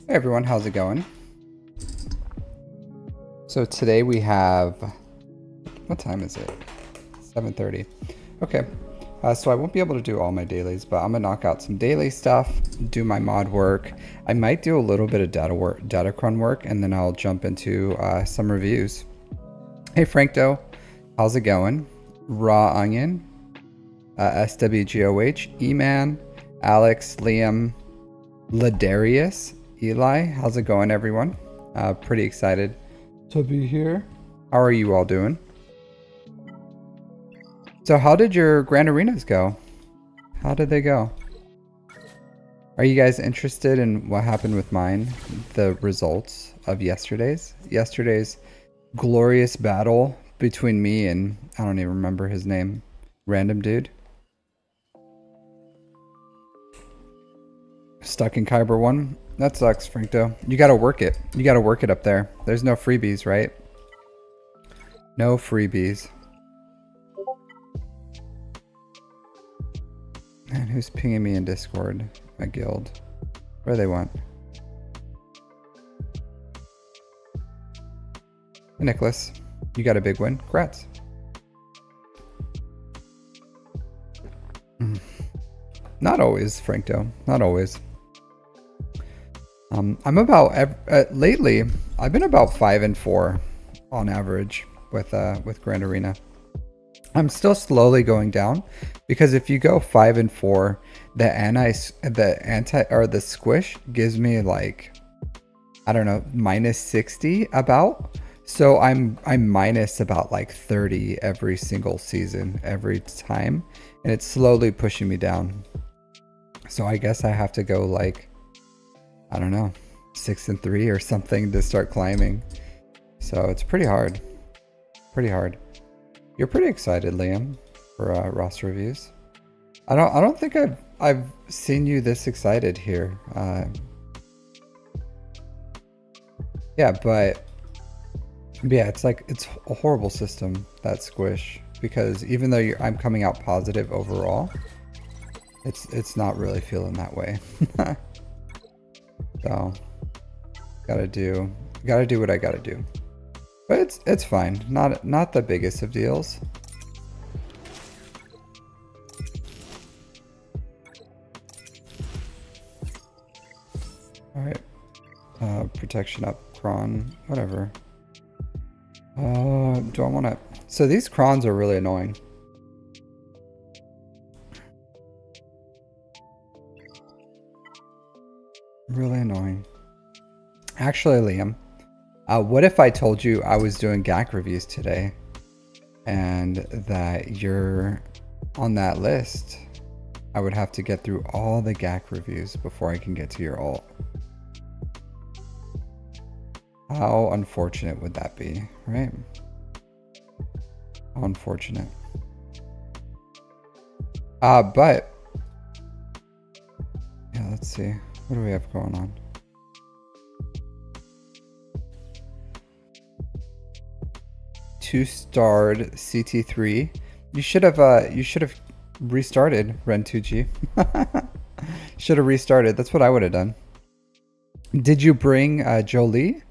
Hey everyone, how's it going? So today we have, what time is it? 7:30. Okay, so I won't be able to do all my dailies, but I'm gonna knock out some daily stuff, do my mod work. I might do a little bit of datacron work, and then I'll jump into some reviews. Hey Frankdo, how's it going? Raw Onion, SWGOH, E-Man, Alex, Liam, Ladarius, Eli, how's it going everyone? Pretty excited to be here. How are you all doing? So how did your Grand Arenas go? How did they go? Are you guys interested in what happened with mine? The results of yesterday's glorious battle between me and I don't even remember his name. Random dude. Stuck in Kyber 1. That sucks, Frankto. You gotta work it. You gotta work it up there. There's no freebies, right? No freebies. Man, who's pinging me in Discord? My guild. What do they want? Hey, Nicholas, you got a big win. Congrats. Not always, Frankto. Not always. I'm about lately. I've been about 5 and 4 on average with Grand Arena. I'm still slowly going down because if you go 5 and 4, the squish gives me like, I don't know, minus 60 about. So I'm minus about like 30 every single season, every time, and it's slowly pushing me down. So I guess I have to go like, I don't know, 6 and 3 or something to start climbing. So it's pretty hard. Pretty hard. You're pretty excited, Liam, for roster reviews. I don't think I've seen you this excited here. Yeah, but yeah, it's like it's a horrible system, that squish, because even though I'm coming out positive overall, it's not really feeling that way. So gotta do what I gotta do. But it's fine. Not the biggest of deals. Alright. Protection up, cron, whatever. Do I wanna... So these crons are really annoying. Really annoying. Actually, Liam, what if I told you I was doing GAC reviews today and that you're on that list? I would have to get through all the GAC reviews before I can get to your ult. How unfortunate would that be, right? How unfortunate. But yeah, let's see. What do we have going on? Two-starred CT3. You should have restarted Ren2G. Should have restarted. That's what I would have done. Did you bring Jolie?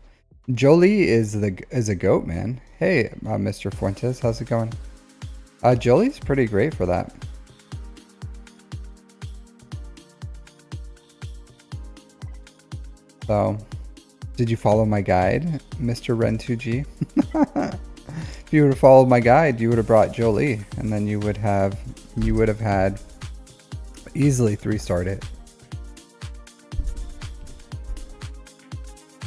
Jolie is a goat, man. Hey, Mr. Fuentes, how's it going? Jolie's pretty great for that. So, did you follow my guide, Mr. Ren2G? If you would have followed my guide, you would have brought Jolie, and then you would have had easily 3-starred it.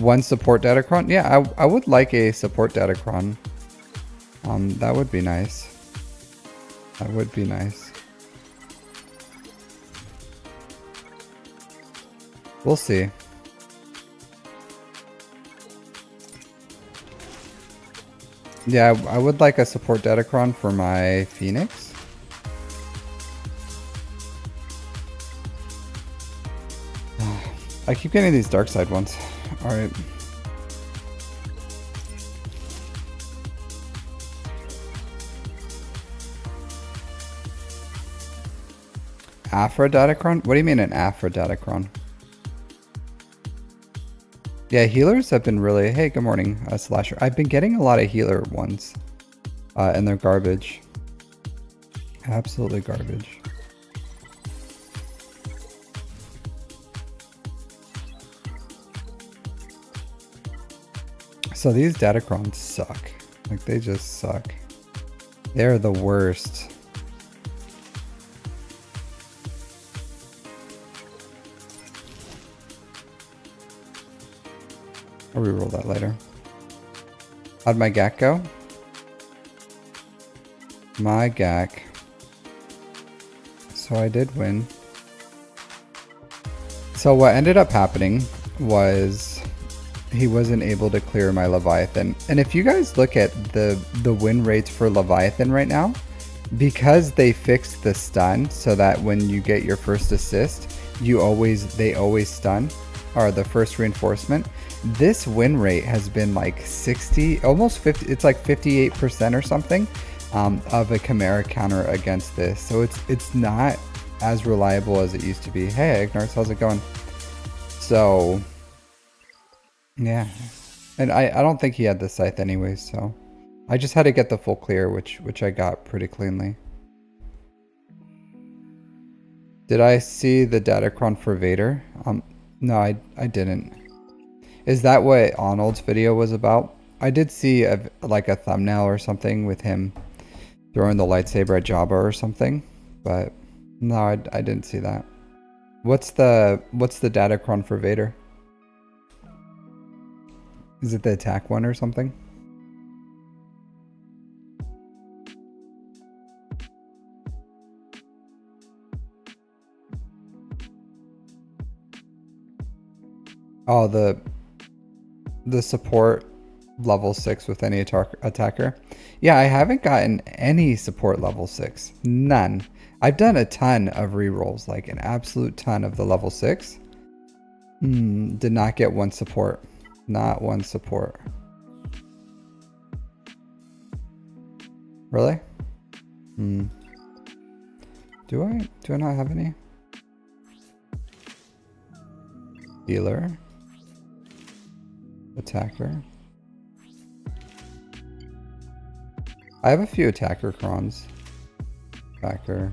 One support datacron? Yeah, I would like a support datacron. That would be nice. That would be nice. We'll see. Yeah, I would like a support datacron for my Phoenix. I keep getting these dark side ones. Alright. Afra datacron? What do you mean an Afra datacron? Yeah, healers have been really... Hey, good morning, Slasher. I've been getting a lot of healer ones. And they're garbage. Absolutely garbage. So these datacrons suck. Like, they just suck. They're the worst. I'll reroll that later. How'd my GAC go? My GAC. So I did win. So what ended up happening was he wasn't able to clear my Leviathan. And if you guys look at the win rates for Leviathan right now, because they fixed the stun so that when you get your first assist, they always stun, or the first reinforcement, this win rate has been like 60, almost 50, it's like 58% or something of a Chimera counter against this. So it's not as reliable as it used to be. Hey Ignarts, how's it going? So yeah, and I don't think he had the scythe anyways, so I just had to get the full clear, which I got pretty cleanly. Did I see the datacron for Vader? No, I didn't. Is that what Arnold's video was about? I did see like a thumbnail or something with him throwing the lightsaber at Jabba or something, but no, I didn't see that. What's the datacron for Vader? Is it the attack one or something? Oh, the support level 6 with any attacker. Yeah, I haven't gotten any support level 6. None. I've done a ton of rerolls, like an absolute ton of the level 6. Did not get one support. Not one support. Really? Do I not have any? Healer. Attacker. I have a few attacker crons. Attacker.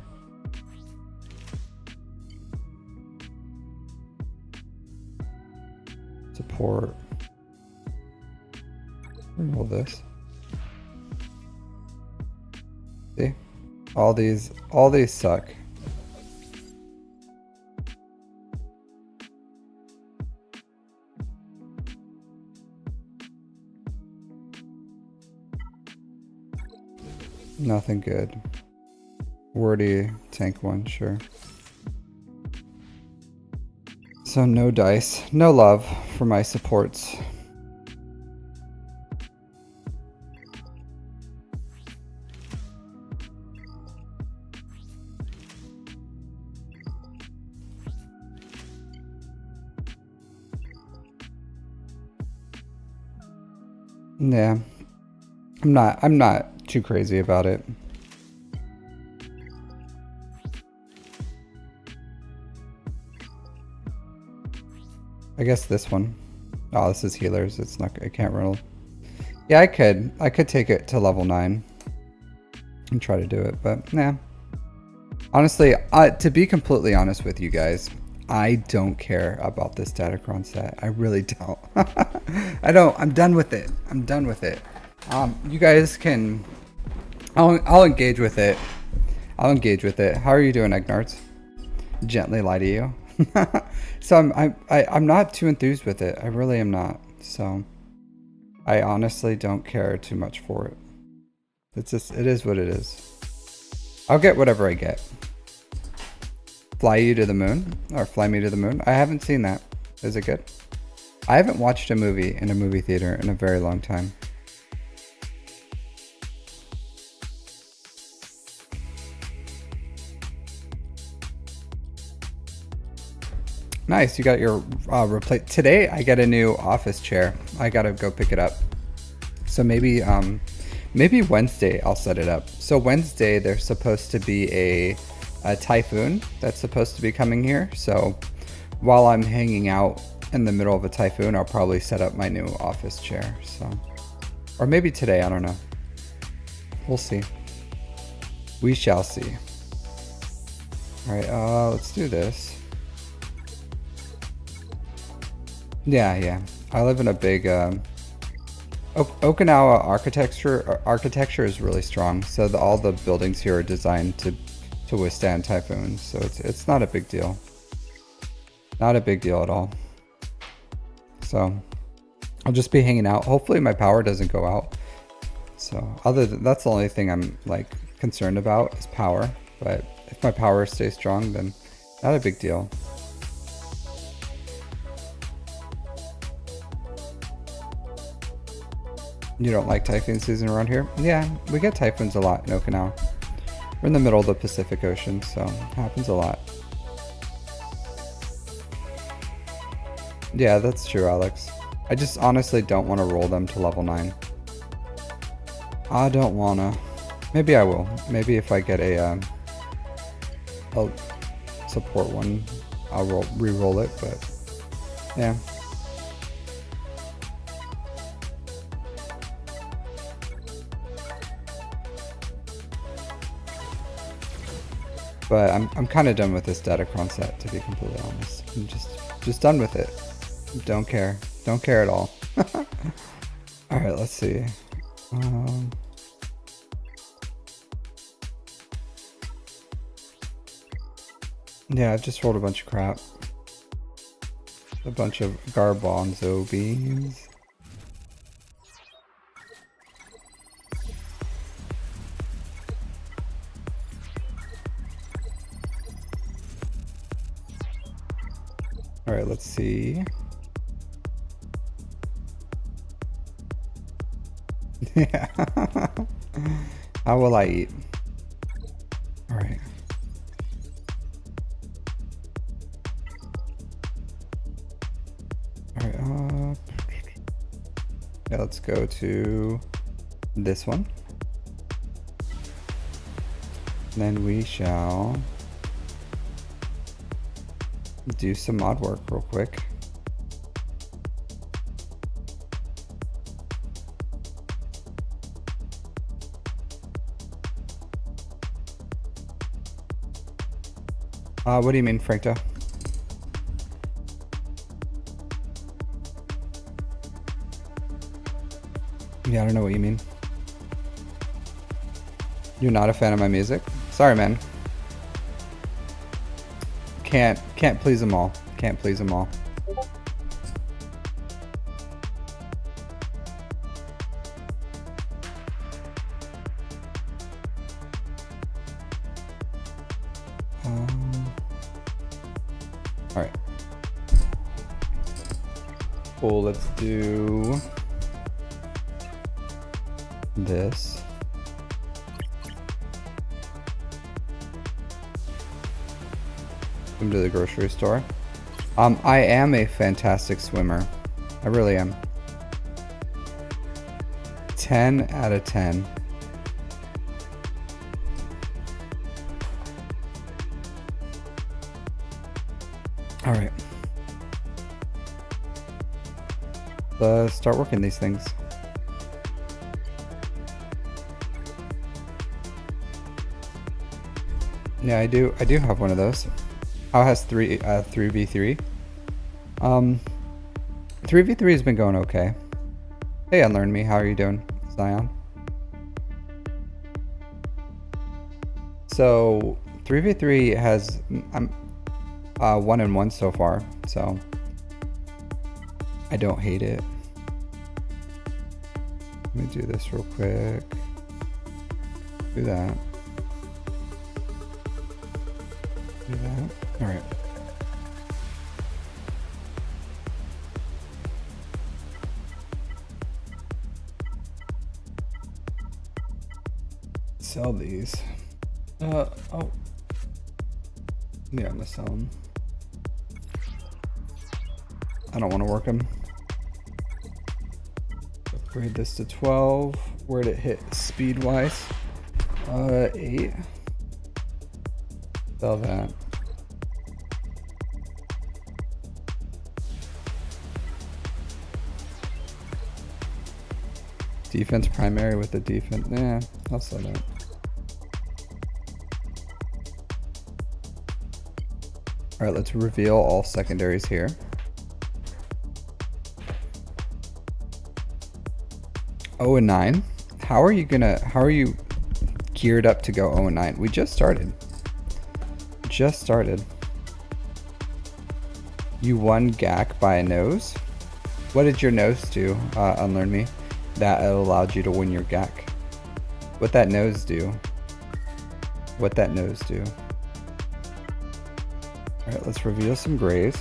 Support. Roll this. See? All these suck. Nothing good. Wordy tank one, sure. So no dice, no love for my supports. Yeah, I'm not too crazy about it. I guess this one. Oh, this is healers. It's not. I can't roll. Yeah, I could take it to level 9 and try to do it, but nah. Honestly, to be completely honest with you guys, I don't care about this datacron set. I really don't. I don't. I'm done with it. I'm done with it. You guys can. I'll engage with it. I'll engage with it. How are you doing, Egnarts? Gently lie to you. So I'm not too enthused with it. I really am not. So I honestly don't care too much for it. It's just, it is what it is. I'll get whatever I get. Fly you to the moon, or fly me to the moon. I haven't seen that. Is it good? I haven't watched a movie in a movie theater in a very long time. Nice, you got your replace. Today I get a new office chair. I gotta go pick it up. So maybe Wednesday I'll set it up. So Wednesday there's supposed to be a typhoon that's supposed to be coming here. So while I'm hanging out in the middle of a typhoon, I'll probably set up my new office chair. So, or maybe today, I don't know. We'll see. We shall see. All right, let's do this. Yeah. I live in a big Okinawa architecture is really strong. So all the buildings here are designed to withstand typhoons. So it's not a big deal. Not a big deal at all. So I'll just be hanging out. Hopefully my power doesn't go out. So that's the only thing I'm like concerned about is power. But if my power stays strong, then not a big deal. You don't like typhoon season around here? Yeah, we get typhoons a lot in Okinawa. We're in the middle of the Pacific Ocean, so it happens a lot. Yeah, that's true, Alex. I just honestly don't want to roll them to level 9. I don't wanna. Maybe I will. Maybe if I get a support one, I'll re-roll it, but yeah. But I'm kind of done with this datacron set, to be completely honest. I'm just done with it. Don't care. Don't care at all. Alright, let's see. Yeah, I've just rolled a bunch of crap. A bunch of garbanzo beans. Alright, let's see. Yeah. How will I eat? Alright. Alright, yeah, let's go to this one. Then we shall do some mod work real quick. What do you mean, Frankto? Yeah, I don't know what you mean. You're not a fan of my music? Sorry, man. Can't please them all. Can't please them all. All right. Cool. Let's do this. Come to the grocery store. I am a fantastic swimmer. I really am. 10 out of 10. All right. Let's start working these things. Yeah, I do have one of those. How has 3v3? 3v3 has been going okay. Hey, Unlearn Me, how are you doing, Zion? So 3v3 has 1-1 so far, so I don't hate it. Let me do this real quick. Do that. Do that. All right. Sell these. Oh. Yeah, I'm gonna sell them. I don't want to work them. Upgrade this to 12. Where'd it hit speed wise? 8. Sell that. Defense primary with the defense. Yeah, I'll sell that. All right, let's reveal all secondaries here. Oh, and 9. How are you geared up to go 0 and 9? We just started. You won GAC by a nose? What did your nose do, Unlearn Me, that allowed you to win your GAC? What that nose do? Alright, let's reveal some grays.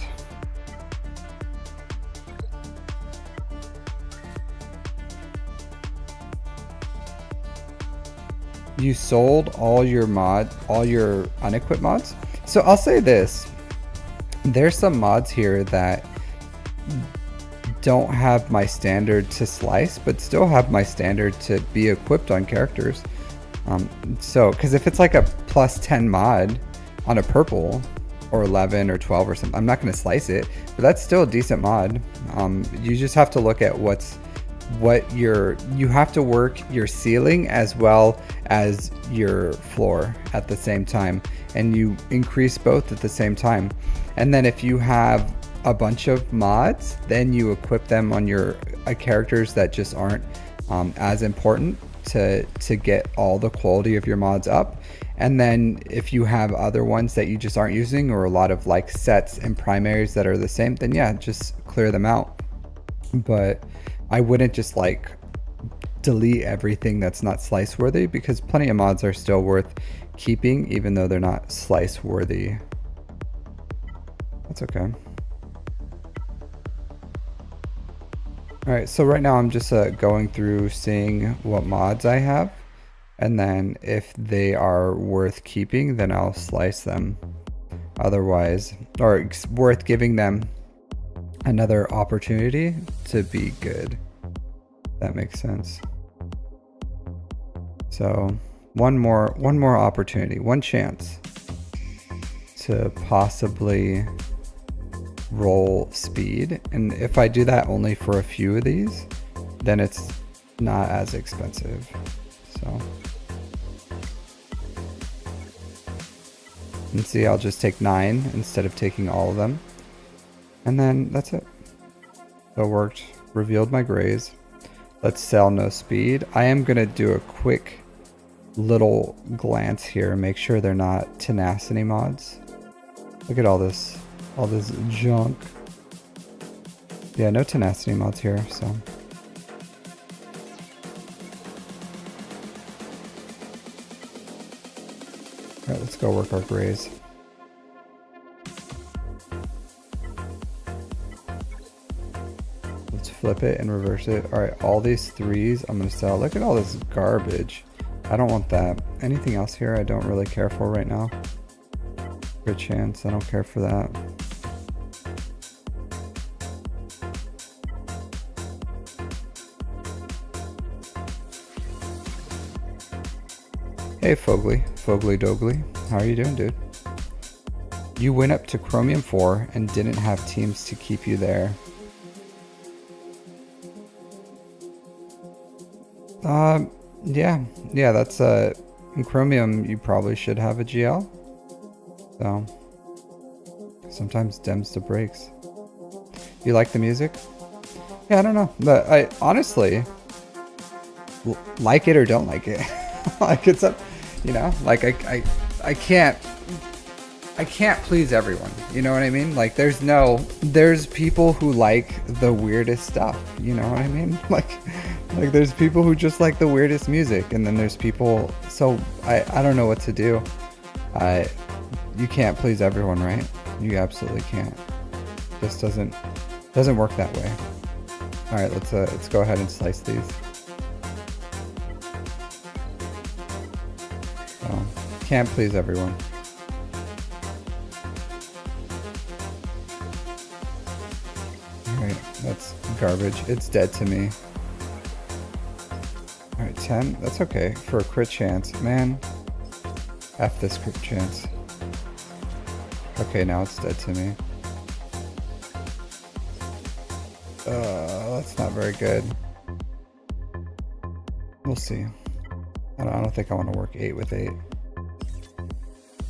you sold all your unequipped mods. So I'll say this, there's some mods here that don't have my standard to slice, but still have my standard to be equipped on characters. So, because if it's like a plus 10 mod on a purple, or 11 or 12 or something, I'm not going to slice it, but that's still a decent mod. You just have to look at you have to work your ceiling as well as your floor at the same time, and you increase both at the same time. And then if you have a bunch of mods, then you equip them on your characters that just aren't as important to get all the quality of your mods up. And then if you have other ones that you just aren't using, or a lot of like sets and primaries that are the same, then yeah, just clear them out. But I wouldn't just like delete everything that's not slice worthy, because plenty of mods are still worth keeping even though they're not slice worthy. That's okay. Alright, so right now I'm just going through seeing what mods I have, and then if they are worth keeping, then I'll slice them. Otherwise, or it's worth giving them another opportunity to be good. That makes sense. So one more opportunity, one chance to possibly roll speed, and if I do that only for a few of these, then it's not as expensive. So, and see, I'll just take 9 instead of taking all of them, and then that's it. So it worked. Revealed my grays. Let's sell no speed. I am gonna do a quick little glance here, make sure they're not tenacity mods. Look at all this junk. Yeah, no tenacity mods here, so. Alright, let's go work our grays. Let's flip it and reverse it. Alright, all these 3s I'm gonna sell. Look at all this garbage. I don't want that. Anything else here I don't really care for right now. Good chance, I don't care for that. Hey Fogly Dogly, how are you doing, dude? You went up to Chromium 4 and didn't have teams to keep you there. Yeah, that's in Chromium you probably should have a GL. So sometimes dems to breaks. You like the music? Yeah, I don't know, but I honestly like it or don't like it. Like it's up, you know, like I can't please everyone, you know what I mean? Like there's people who like the weirdest stuff, you know what I mean? Like there's people who just like the weirdest music, and then there's people, so I don't know what to do. You can't please everyone, right? You absolutely can't. Just doesn't work that way. All right, let's go ahead and slice these. So, can't please everyone. All right, that's garbage. It's dead to me. All right, 10. That's okay for a crit chance, man. F this crit chance. Okay, now it's dead to me. That's not very good. We'll see. I don't think I want to work 8 with 8.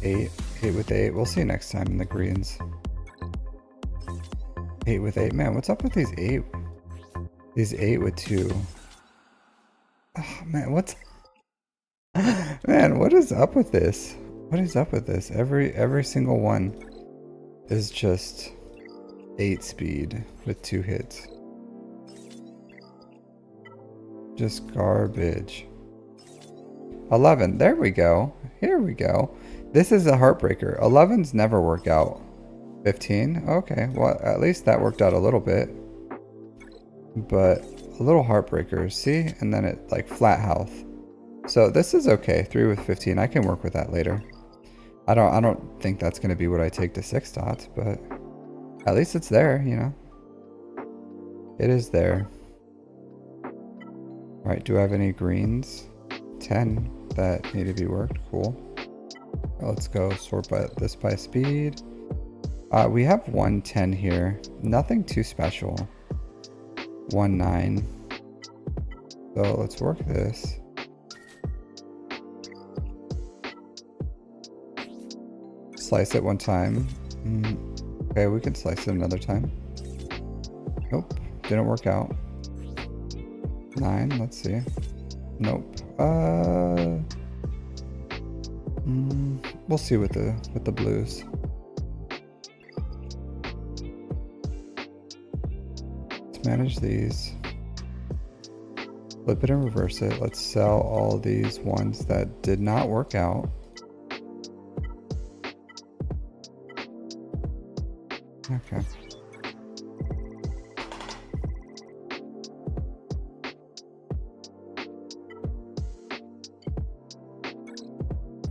8 with 8. We'll see next time in the greens. 8 with 8. Man, what's up with these 8? These 8 with 2. Oh, man, what's... Man, what is up with this? What is up with this? Every single one is just 8 speed with 2 hits. Just garbage. 11. There we go. Here we go. This is a heartbreaker. 11s never work out. 15. Okay. Well, at least that worked out a little bit. But a little heartbreaker. See? And then it like flat health. So this is okay. 3 with 15. I can work with that later. I don't think that's going to be what I take to 6 dots, but at least it's there, you know. It is there. All right, do I have any greens? 10 that need to be worked. Cool. Let's go sort by this by speed. We have 110 here. Nothing too special. 19. So let's work this. Slice it one time. Okay, we can slice it another time. Nope, didn't work out. 9, let's see. Nope. We'll see with the blues. Let's manage these. Flip it and reverse it. Let's sell all these ones that did not work out. Okay.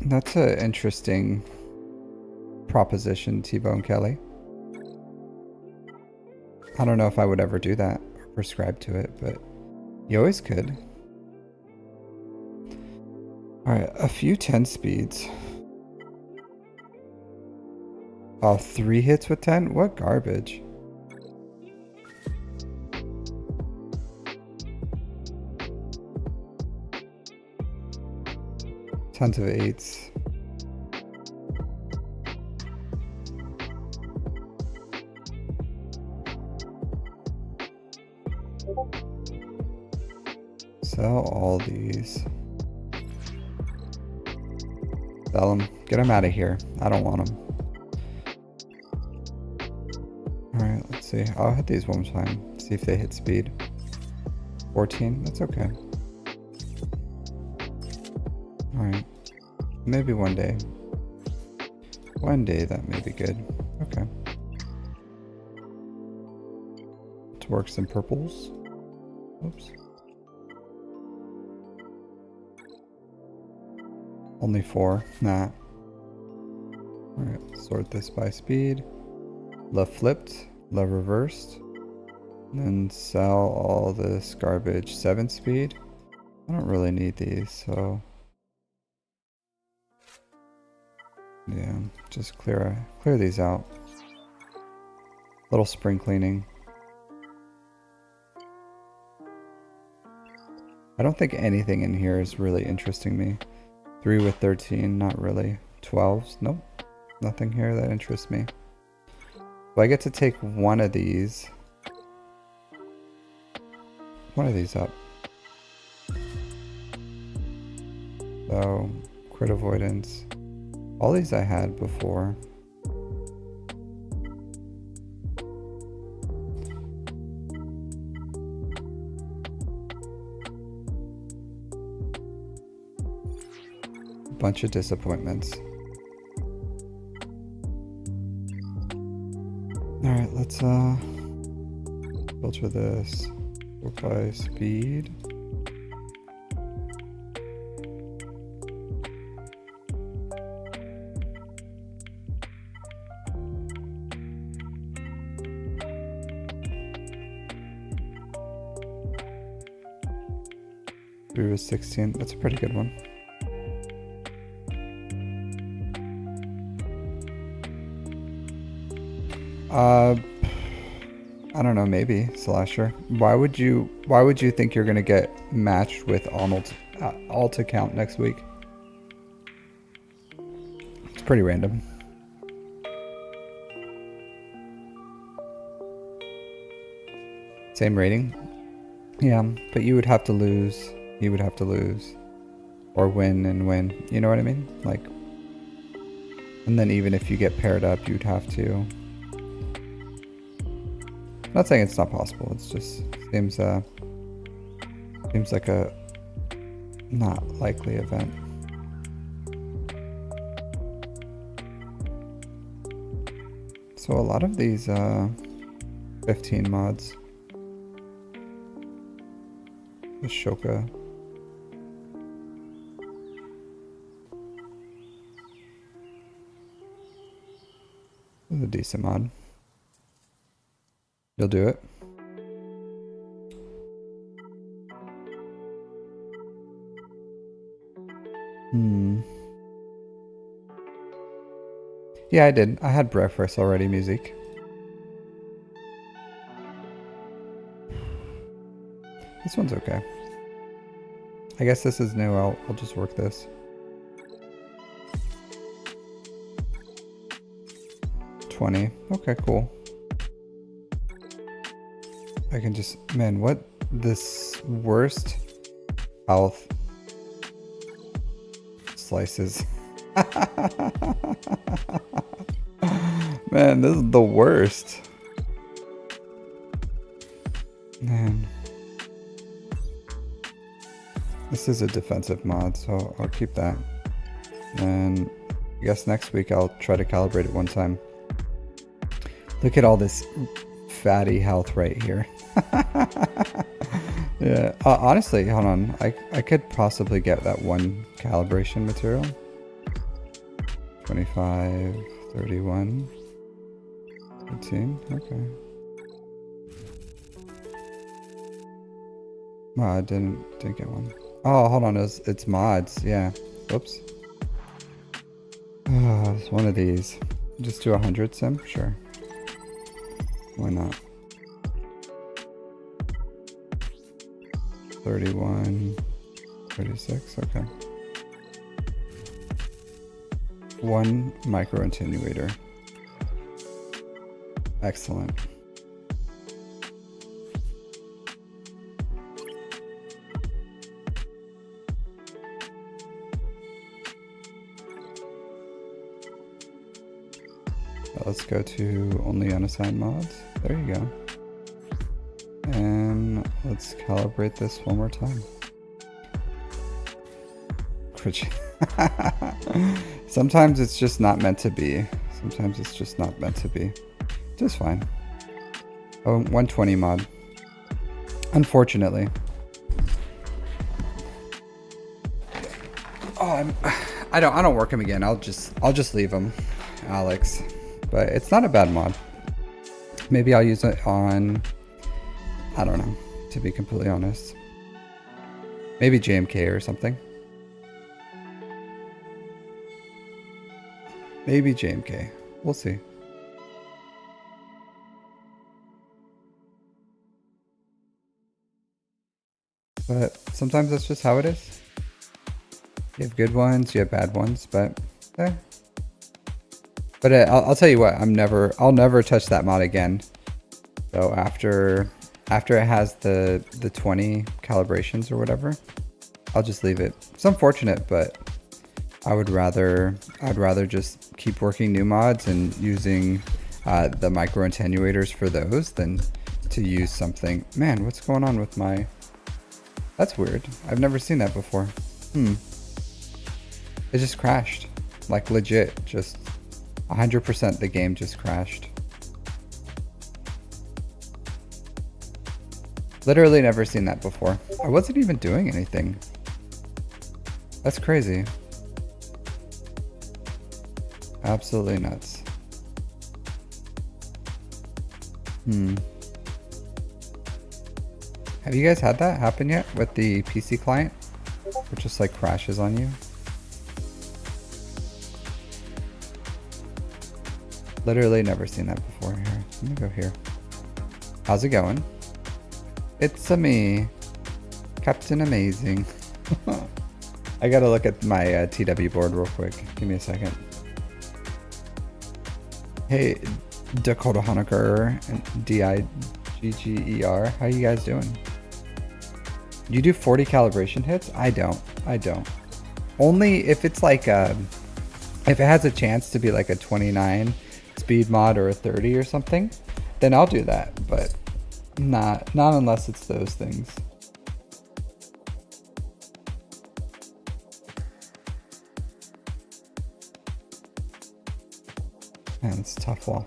That's an interesting proposition, T-Bone Kelly. I don't know if I would ever do that or prescribe to it, but you always could. Alright, a few 10 speeds. Oh, 3 hits with 10? What garbage. Tons of 8s. Sell all these. Sell them. Get them out of here. I don't want them. Alright, let's see. I'll hit these one more time. See if they hit speed. 14. That's okay. Alright. Maybe one day. One day that may be good. Okay. Let's work some purples. Oops. Only 4. Nah. Alright, sort this by speed. Left flipped, left reversed. And then sell all this garbage. 7 speed. I don't really need these, so yeah, just clear these out. Little spring cleaning. I don't think anything in here is really interesting me. 3 with 13, not really. 12s, nope. Nothing here that interests me. So I get to take one of these up. So, crit avoidance. All these I had before. Bunch of disappointments. Alright, let's filter this. Go by speed. Three was 16. That's a pretty good one. I don't know, maybe slasher. Why would you think you're gonna get matched with Arnold's alt account next week? It's pretty random. Same rating? Yeah, but you would have to lose. He would have to lose. Or win and win. You know what I mean? Like, and then even if you get paired up, you'd have to. I'm not saying it's not possible. It's just seems like a not likely event. So a lot of these 15 mods. The Shoka. This is a decent mod. You'll do it? Yeah, I did. I had breakfast already, music. This one's okay. I guess this is new. I'll just work this. $20. Okay, cool. I can just... Man, what? This worst health slices. Man, this is the worst. Man. This is a defensive mod, so I'll keep that. And I guess next week I'll try to calibrate it one time. Look at all this fatty health right here. Yeah, honestly, hold on. I could possibly get that one calibration material. 25, 31, 18, okay. Oh, I didn't get one. Oh, hold on, it's mods, yeah. Oops. Oh, it's one of these. Just do 100 sim? Sure. Why not? 31, 36, okay. One micro attenuator. Excellent. Let's go to only unassigned mods. There you go. And let's calibrate this one more time. Sometimes it's just not meant to be. Sometimes it's just not meant to be. Just fine. Oh, 120 mod. Unfortunately. Oh, I don't work him again. I'll just leave him, Alex. But it's not a bad mod. Maybe I'll use it on, I don't know, to be completely honest. Maybe JMK or something. Maybe JMK. We'll see. But sometimes that's just how it is. You have good ones, you have bad ones, but eh. But I'll tell you what, I'll never touch that mod again. So after it has the 20 calibrations or whatever, I'll just leave it. It's unfortunate, but I'd rather just keep working new mods and using the micro attenuators for those than to use something. Man, what's going on with my... That's weird. I've never seen that before. It just crashed. Like legit, just 100% the game just crashed. Literally never seen that before. I wasn't even doing anything. That's crazy. Absolutely nuts. Have you guys had that happen yet with the PC client? It just like crashes on you? Literally never seen that before. Here, let me go here. How's it going? It's me, Captain Amazing. I gotta look at my TW board real quick. Give me a second. Hey, Dakota Honecker and DIGGER. How you guys doing? You do 40 calibration hits? I don't. Only if it's like if it has a chance to be like a 29 speed mod or a 30 or something, then I'll do that, but not unless it's those things. Man, it's a tough wall.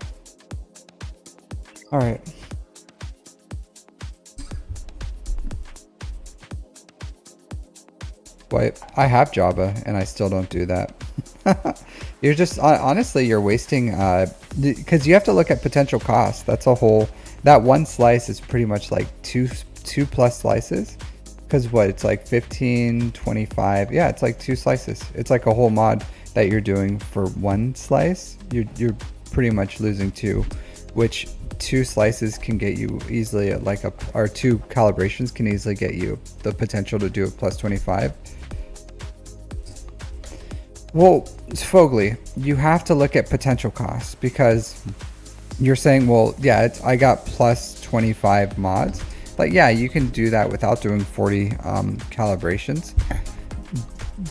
All right. Wait, I have Java and I still don't do that. You're just honestly, you're wasting because you have to look at potential cost. That's a whole that one slice is pretty much like two plus slices. Because what it's like 15, 25. Yeah, it's like 2 slices. It's like a whole mod that you're doing for one slice. You're pretty much losing two, which 2 slices can get you easily at like or 2 calibrations can easily get you the potential to do a plus 25. Well, Fogley, you have to look at potential costs because you're saying, well, yeah, I got plus 25 mods. But yeah, you can do that without doing 40 calibrations.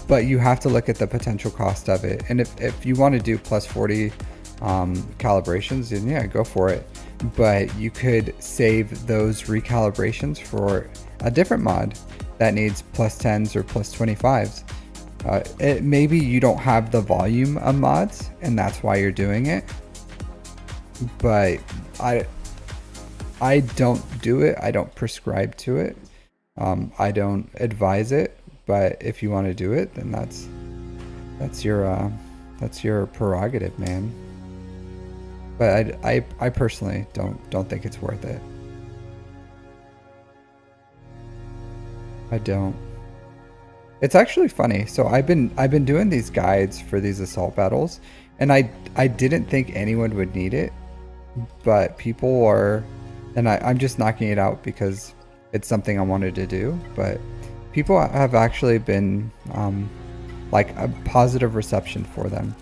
But you have to look at the potential cost of it. And if you want to do plus 40 calibrations, then yeah, go for it. But you could save those recalibrations for a different mod that needs plus 10s or plus 25s. Maybe you don't have the volume of mods and that's why you're doing it, but I don't do it. I don't prescribe to it. I don't advise it, but if you want to do it, then that's your prerogative, man. But I personally don't think it's worth it. I don't. It's actually funny. So I've been doing these guides for these assault battles, and I didn't think anyone would need it, but people are, and I'm just knocking it out because it's something I wanted to do. But people have actually been like a positive reception for them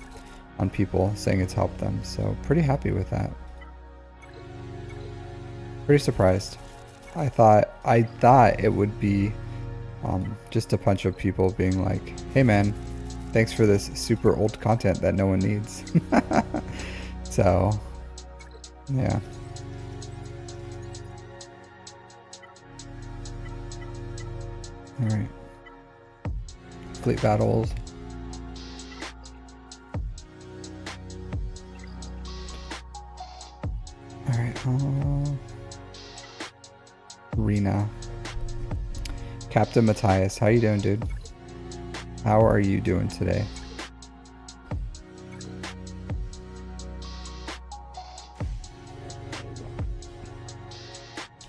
on people saying it's helped them. So pretty happy with that. Pretty surprised. I thought it would be just a bunch of people being like, hey man, thanks for this super old content that no one needs. So yeah. All right, fleet battles. All right, Rena. Captain Matthias, how you doing, dude? How are you doing today?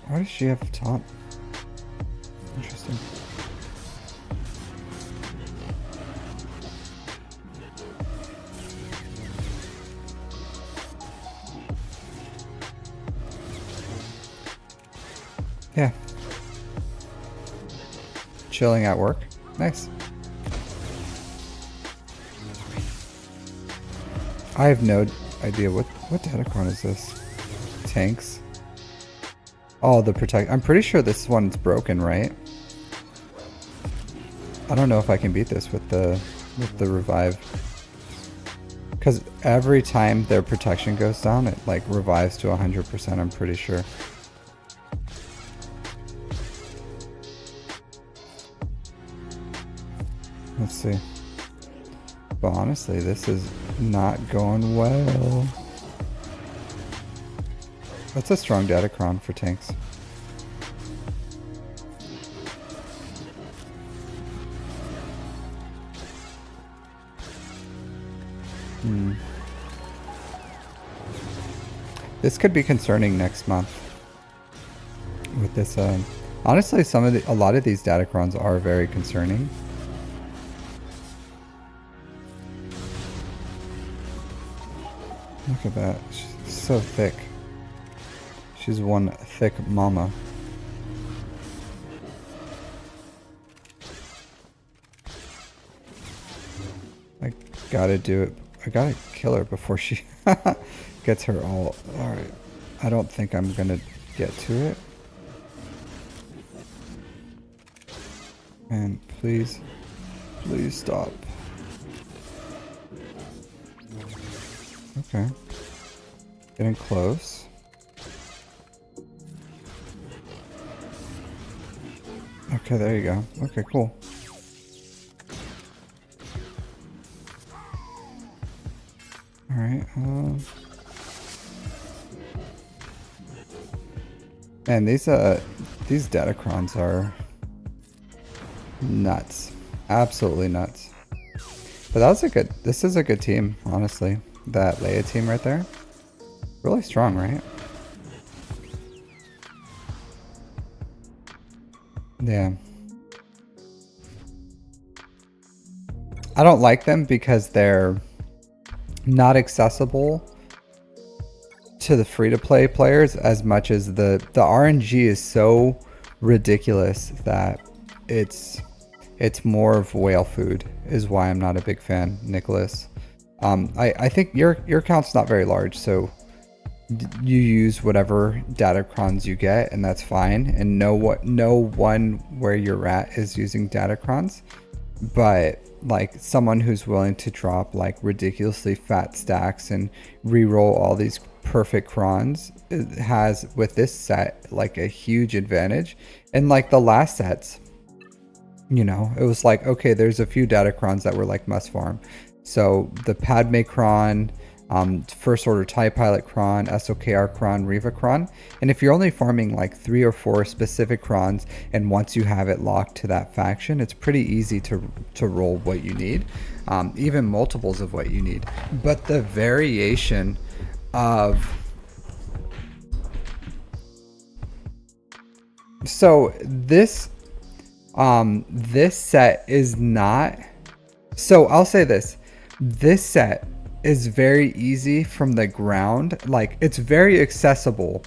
Why does she have taunt? Interesting. Yeah. Chilling at work. Nice. I have no idea what datacron is this? Tanks. Oh, the protect. I'm pretty sure this one's broken, right? I don't know if I can beat this with the revive. Because every time their protection goes down, it like revives to 100%, I'm pretty sure. Let's see. But honestly, this is not going well. That's a strong datacron for tanks. This could be concerning next month. With this, honestly, a lot of these datacrons are very concerning. Look at that. She's so thick. She's one thick mama. I gotta do it. I gotta kill her before she gets her all. Alright. I don't think I'm gonna get to it. And please stop. Okay. Getting close. Okay, there you go. Okay, cool. Alright, and these datacrons are nuts. Absolutely nuts. But that was a good, this is a good team, honestly. That Leia team right there. Really strong, right? Yeah. I don't like them because they're not accessible to the free-to-play players as much as the RNG is so ridiculous that it's more of whale food is why I'm not a big fan, Nicholas. I think your account's not very large, so you use whatever datacrons you get, and that's fine. And no one where you're at is using datacrons, but like someone who's willing to drop like ridiculously fat stacks and re-roll all these perfect crons has with this set like a huge advantage. And like the last sets, you know, it was like, okay, there's a few datacrons that were like must farm. So the Padme cron, First Order TIE Pilot cron, SOKR cron, Riva cron. And if you're only farming like 3 or 4 specific crons, and once you have it locked to that faction, it's pretty easy to roll what you need, even multiples of what you need. But the variation of... So this set is not... So I'll say this. This set is very easy from the ground. Like, it's very accessible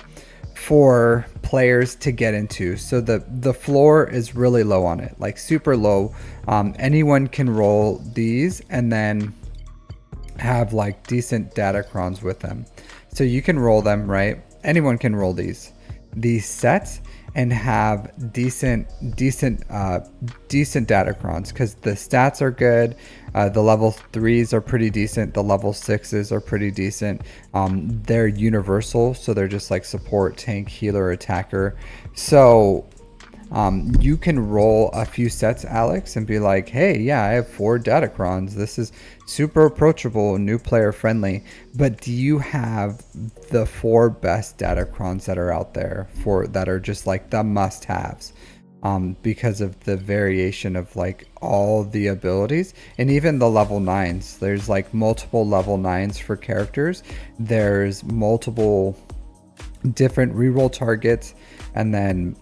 for players to get into. So the floor is really low on it, like super low. Anyone can roll these and then have like decent datacrons with them. So you can roll them, right? Anyone can roll these sets and have decent datacrons because the stats are good. The level 3s are pretty decent. The level 6s are pretty decent. They're universal, so they're just like support, tank, healer, attacker. So you can roll a few sets, Alex, and be like, hey, yeah, I have 4 datacrons. This is super approachable, new player friendly. But do you have the 4 best datacrons that are out there that are just like the must-haves? Because of the variation of like all the abilities and even the level 9s. There's like multiple level 9s for characters. There's multiple different reroll targets, and then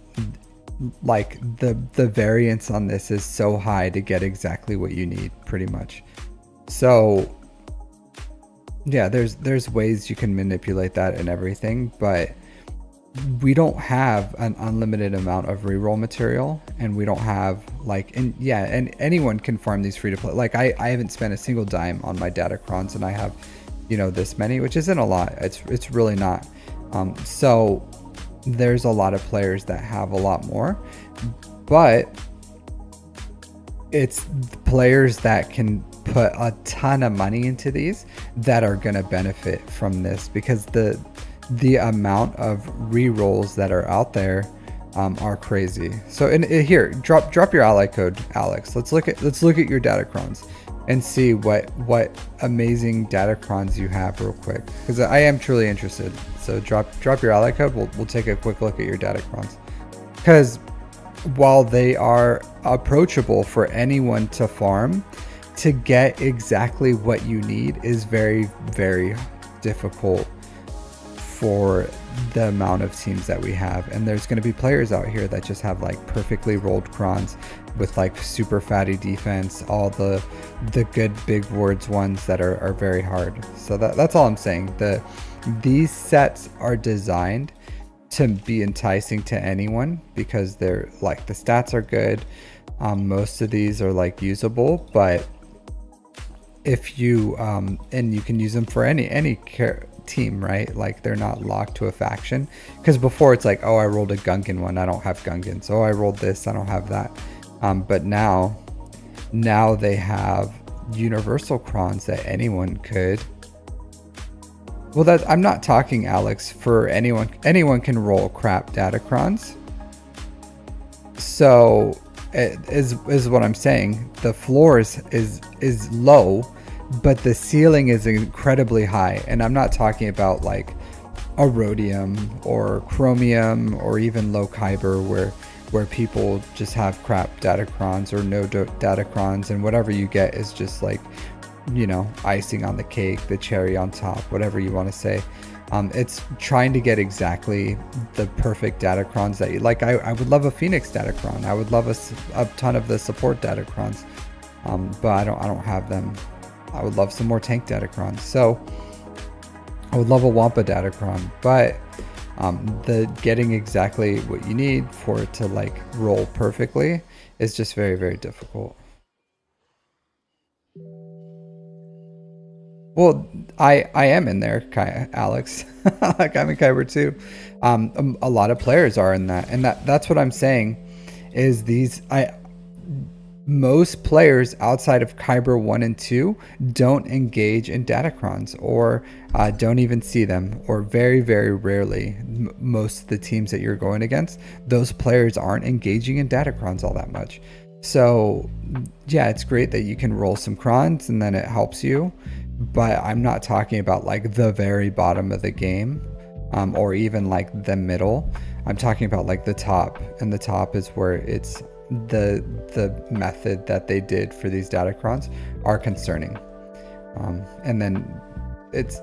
like the variance on this is so high to get exactly what you need, pretty much. So yeah, there's ways you can manipulate that and everything, but we don't have an unlimited amount of reroll material, and we don't have like, and yeah, and anyone can farm these free to play. Like I haven't spent a single dime on my datacrons, and I have, you know, this many, which isn't a lot. It's really not. So there's a lot of players that have a lot more, but it's players that can put a ton of money into these that are going to benefit from this, because the amount of re-rolls that are out there are crazy. So here, drop your ally code, Alex. Let's look at your datacrons and see what amazing datacrons you have real quick, because I am truly interested. So drop your ally code. We'll take a quick look at your datacrons, because while they are approachable for anyone to farm, to get exactly what you need is very, very difficult for the amount of teams that we have. And there's going to be players out here that just have like perfectly rolled crons with like super fatty defense, all the good big words ones that are very hard. So that's all I'm saying. These sets are designed to be enticing to anyone because they're like, the stats are good. Most of these are like usable, but if you and you can use them for any team, right? Like they're not locked to a faction, because before it's like, oh, I rolled a Gungan one, I don't have Gungans. Oh, I rolled this, I don't have that. But now they have universal crons that anyone could. Well, that I'm not talking, Alex, for anyone can roll crap datacrons. So it is what I'm saying. The floor is low, but the ceiling is incredibly high. And I'm not talking about like a rhodium or chromium or even low kyber where people just have crap datacrons or no datacrons, and whatever you get is just like you know, icing on the cake, the cherry on top, whatever you want to say. It's trying to get exactly the perfect datacrons that you like. I would love a Phoenix datacron. I would love a ton of the support datacrons, but I don't have them. I would love some more tank datacrons. So I would love a Wampa datacron, but the getting exactly what you need for it to like roll perfectly is just very, very difficult. Well, I am in there, Alex. Like I'm in Kyber too. A lot of players are in that, and that's what I'm saying. Is most players outside of Kyber 1 and 2 don't engage in datacrons or don't even see them, or very, very rarely. Most of the teams that you're going against, those players aren't engaging in datacrons all that much. So yeah, it's great that you can roll some crons and then it helps you, but I'm not talking about like the very bottom of the game, or even like the middle. I'm talking about like the top, and the top is where it's the method that they did for these datacrons are concerning. And then it's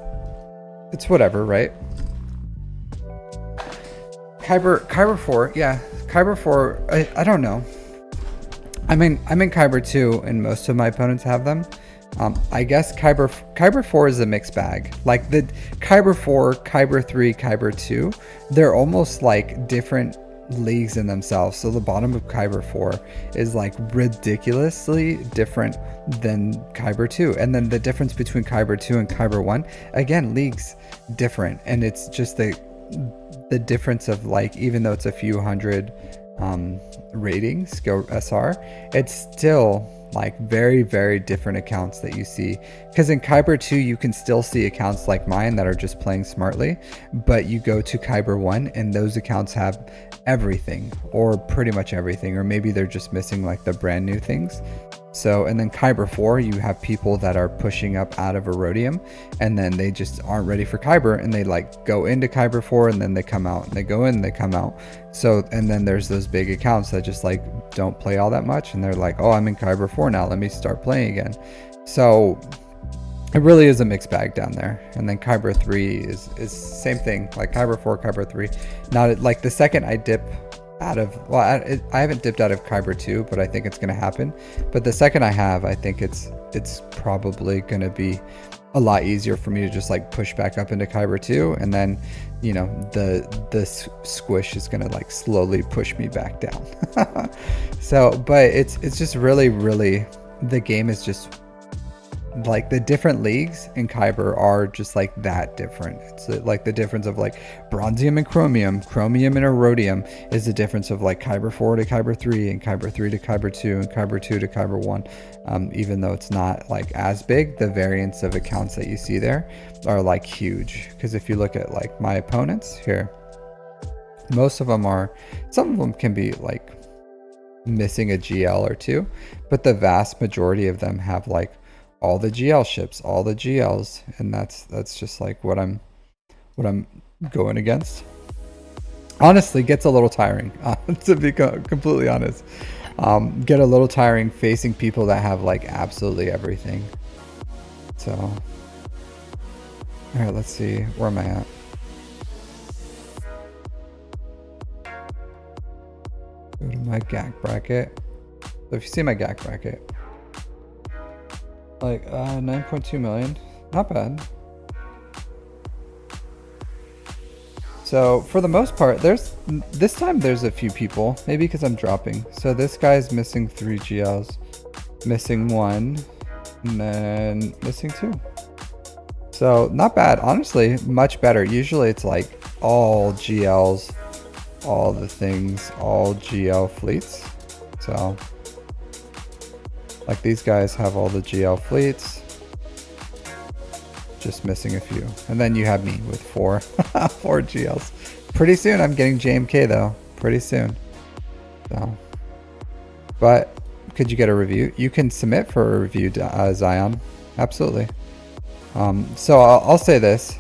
whatever, right? Kyber 4, yeah. Kyber 4, I don't know. I'm in Kyber 2 and most of my opponents have them. I guess Kyber 4 is a mixed bag. Like the Kyber 4, Kyber 3, Kyber 2, they're almost like different leagues in themselves. So the bottom of Kyber 4 is like ridiculously different than Kyber 2. And then the difference between Kyber 2 and Kyber 1, again, leagues different. And it's just the difference of like, even though it's a few hundred ratings, go SR, it's still like very, very different accounts that you see. Because in Kyber 2 you can still see accounts like mine that are just playing smartly, but you go to Kyber 1 and those accounts have everything, or pretty much everything, or maybe they're just missing like the brand new things. So, and then Kyber 4, you have people that are pushing up out of Erodium and then they just aren't ready for Kyber, and they like go into Kyber 4 and then they come out, and they go in and they come out. So, and then there's those big accounts that just like don't play all that much, and they're like, oh, I'm in Kyber 4 now, let me start playing again. So it really is a mixed bag down there. And then Kyber 3 is same thing, like Kyber 4, Kyber 3. Not like the second I dip out of, well, I haven't dipped out of Kyber 2, but I think it's going to happen. But the second I have, I think it's probably going to be a lot easier for me to just like push back up into Kyber 2, and then, you know, the squish is going to like slowly push me back down. So, but it's just really, really, the game is just like the different leagues in Kyber are just like that different. It's like the difference of like bronzium and chromium and erodium is the difference of like Kyber 4 to Kyber 3 and Kyber 3 to Kyber 2 and Kyber 2 to Kyber 1. Even though it's not like as big, the variance of accounts that you see there are like huge. Because if you look at like my opponents here, most of them are, some of them can be like missing a GL or two, but the vast majority of them have like all the GL ships, all the GLs, and that's just like what I'm going against. Honestly, gets a little tiring, to be completely honest. Get a little tiring facing people that have like absolutely everything. So, all right, let's see, where am I at? Go to my GAC bracket. So if you see my GAC bracket, like 9.2 million, not bad. So for the most part, this time there's a few people, maybe because I'm dropping. So this guy's missing 3 GLs, missing 1, and then missing 2. So not bad, honestly, much better. Usually it's like all GLs, all the things, all GL fleets. So like these guys have all the GL fleets, just missing a few. And then you have me with 4 GLs. Pretty soon I'm getting JMK though, pretty soon. So, but could you get a review? You can submit for a review, Zion, absolutely. So I'll say this.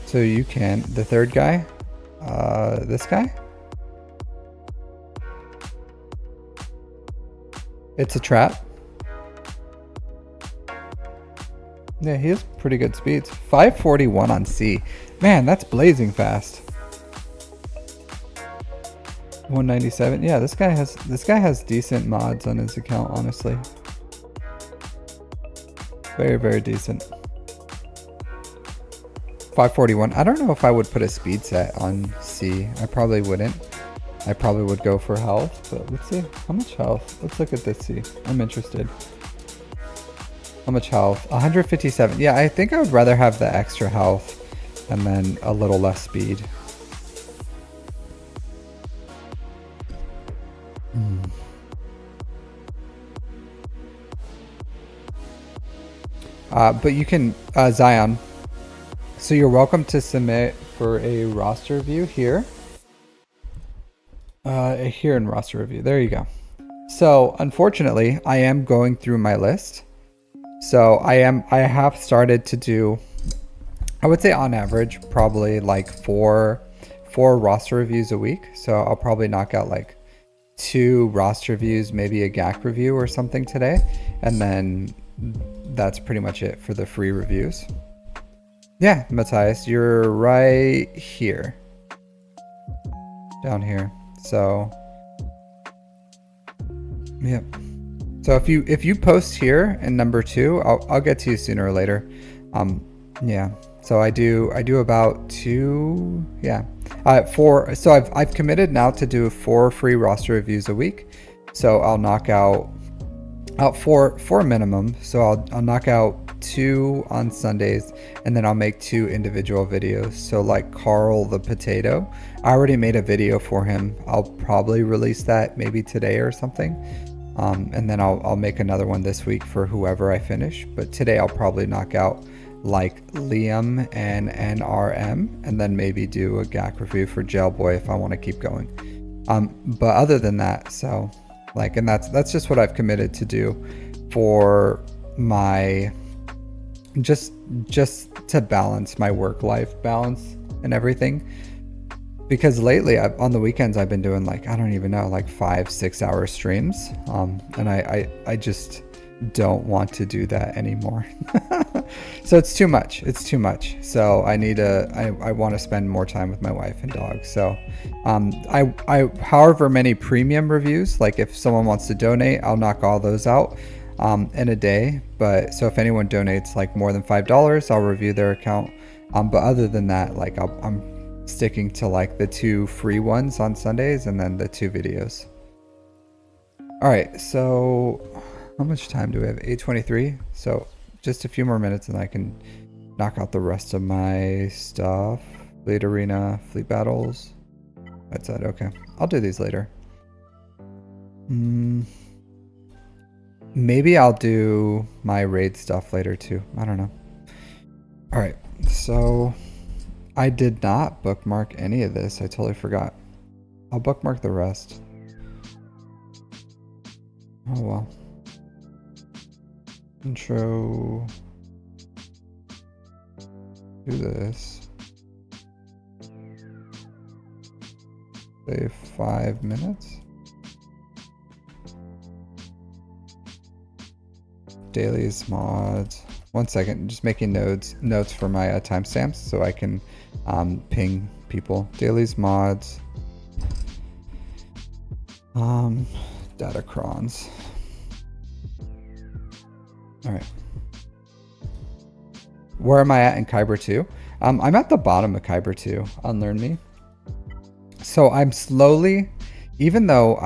So you can, the third guy, this guy, it's a trap. Yeah, he has pretty good speeds. 541 on C. Man, that's blazing fast. 197. Yeah, this guy has decent mods on his account, honestly. Very, very decent. 541. I don't know if I would put a speed set on C. I probably wouldn't. I probably would go for health, but let's see. How much health? Let's look at this C. I'm interested. How much health? 157. Yeah, I think I would rather have the extra health and then a little less speed. But you can, Zion. So you're welcome to submit for a roster review here. Here in roster review. There you go. So unfortunately, I am going through my list. So I have started to do, I would say on average, probably like four roster reviews a week. So I'll probably knock out like 2 roster reviews, maybe a GAC review or something today. And then that's pretty much it for the free reviews. Yeah, Matthias, you're right here. Down here. So, yep. So if you post here in number 2, I'll get to you sooner or later. Yeah. So I do about 2, yeah. 4. So I've committed now to do 4 free roster reviews a week. So I'll knock out 4 minimum. So I'll knock out 2 on Sundays, and then I'll make 2 individual videos. So like Carl the Potato, I already made a video for him. I'll probably release that maybe today or something. And then I'll make another one this week for whoever I finish. But today I'll probably knock out like Liam and NRM, and then maybe do a GAC review for Jailboy if I want to keep going. But other than that, so like, and that's just what I've committed to do for my just to balance my work-life balance and everything. Because lately on the weekends I've been doing like, I don't even know, like 5-6 hour streams, and I just don't want to do that anymore. So it's too much. So I want to spend more time with my wife and dog. So I however many premium reviews, like if someone wants to donate, I'll knock all those out in a day. But so if anyone donates like more than $5, I'll review their account. But other than that, like I'm sticking to like the 2 free ones on Sundays and then the 2 videos. All right, so how much time do we have? 8:23. So just a few more minutes and I can knock out the rest of my stuff. Fleet Arena, Fleet Battles. That's it. Okay, I'll do these later. Maybe I'll do my raid stuff later too. I don't know. All right, so I did not bookmark any of this. I totally forgot. I'll bookmark the rest. Oh well. Intro. Do this. Say 5 minutes. Dailies, mods. 1 second, just making notes for my timestamps so I can ping people. Dailies, mods. Datacrons. All right. Where am I at in Kyber 2? I'm at the bottom of Kyber 2 on Learn Me. So I'm slowly, even though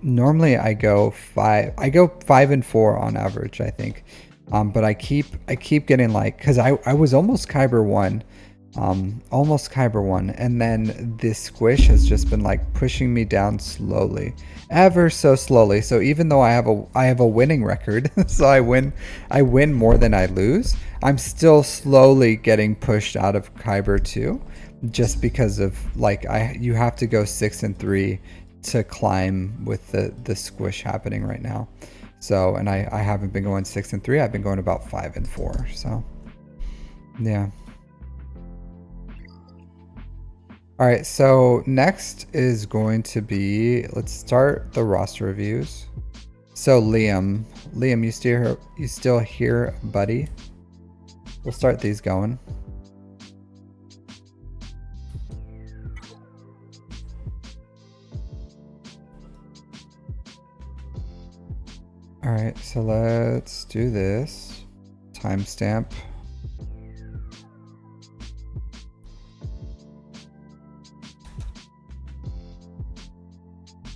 normally I go 5 and 4 on average, I think. But I keep getting like, cause I was almost Kyber 1, and then this squish has just been like pushing me down slowly, ever so slowly. So even though I have a winning record, so I win more than I lose, I'm still slowly getting pushed out of Kyber 2, just because of like you have to go 6 and 3 to climb with the squish happening right now. So, and I haven't been going 6 and 3. I've been going about 5 and 4. So, yeah. All right. So next is going to be, let's start the roster reviews. So Liam, you still here, buddy? we'll start these going. All right, so let's do this. Timestamp.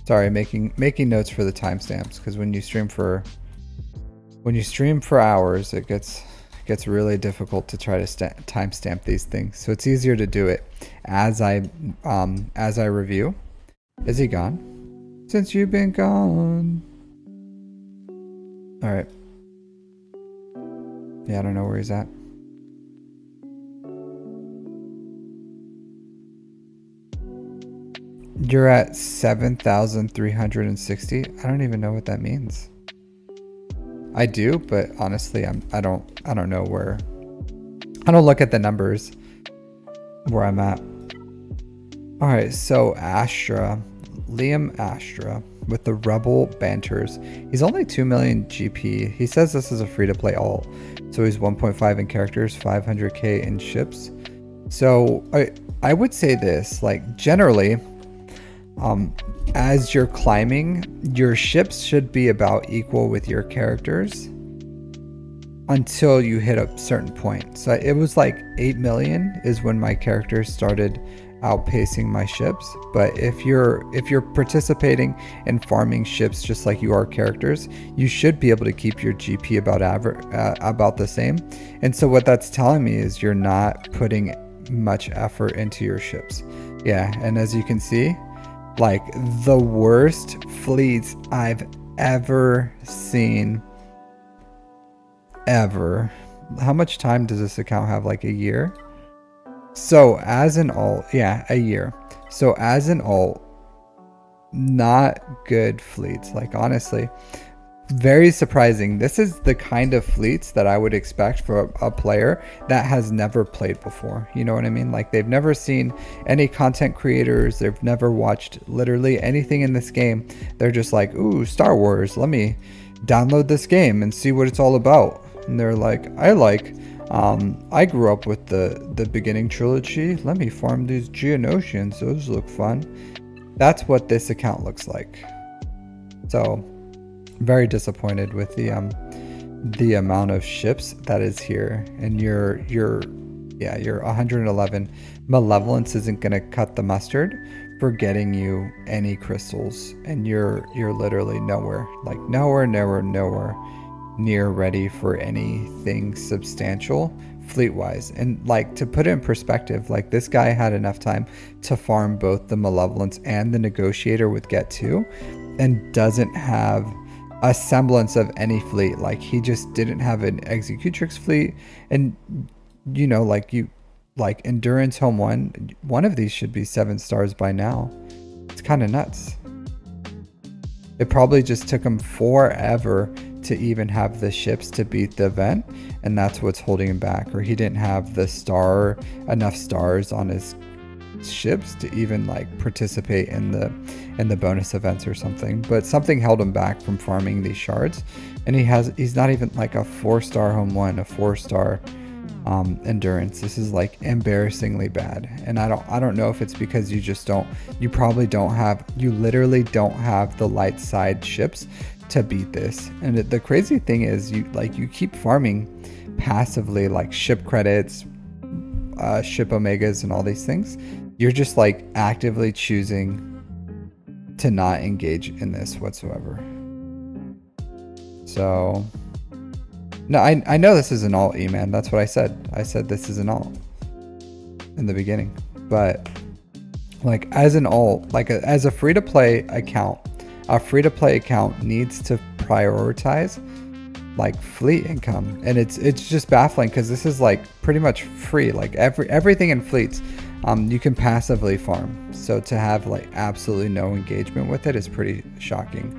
Sorry, making notes for the timestamps, because when you stream for hours, it gets really difficult to try to timestamp these things. So it's easier to do it as I review. Is he gone? Since you've been gone. All right. Yeah, I don't know where he's at. You're at 7,360. I don't even know what that means. I do, but honestly, I don't know where. I don't look at the numbers where I'm at. All right, so Liam Astra with the Rebel Banters. He's only 2 million GP. He says this is a free-to-play alt. So he's 1.5 in characters, 500k in ships. So I would say this, like generally, as you're climbing, your ships should be about equal with your characters until you hit a certain point. So it was like 8 million is when my characters started outpacing my ships. But if you're participating in farming ships just like you are characters, you should be able to keep your GP about the same. And so what that's telling me is you're not putting much effort into your ships. Yeah, and as you can see, like the worst fleets I've ever seen ever. How much time does this account have? Like a year? So as an alt, yeah, a year. So as an alt, not good fleets. Like honestly, very surprising. This is the kind of fleets that I would expect for a player that has never played before. You know what I mean? Like they've never seen any content creators. They've never watched literally anything in this game. They're just like, ooh, Star Wars. Let me download this game and see what it's all about. And they're like, I grew up with the beginning trilogy. Let me farm these Geonosians. Those look fun. That's what this account looks like. So very disappointed with the amount of ships that is here. And your 111 malevolence isn't gonna cut the mustard for getting you any crystals, and you're literally nowhere near ready for anything substantial fleet wise. And like, to put it in perspective, like this guy had enough time to farm both the malevolence and the negotiator with get 2 and doesn't have a semblance of any fleet. Like he just didn't have an executrix fleet. And you know, like endurance home one of these should be 7 stars by now. It's kind of nuts. It probably just took him forever to even have the ships to beat the event, and that's what's holding him back. Or he didn't have enough stars on his ships to even like participate in the bonus events or something. But something held him back from farming these shards, and he's not even like a 4-star home one, a 4-star endurance. This is like embarrassingly bad. And I don't know if it's because you literally don't have the light side ships to beat this. And the crazy thing is you keep farming passively, like ship credits, ship omegas and all these things. You're just like actively choosing to not engage in this whatsoever. So no, I know this is an alt, E-man. That's what I said. I said this is an alt in the beginning. But like as an alt, like as a free-to-play account, a free-to-play account needs to prioritize like fleet income. And it's just baffling because this is like pretty much free. Like everything in fleets, you can passively farm. So to have like absolutely no engagement with it is pretty shocking.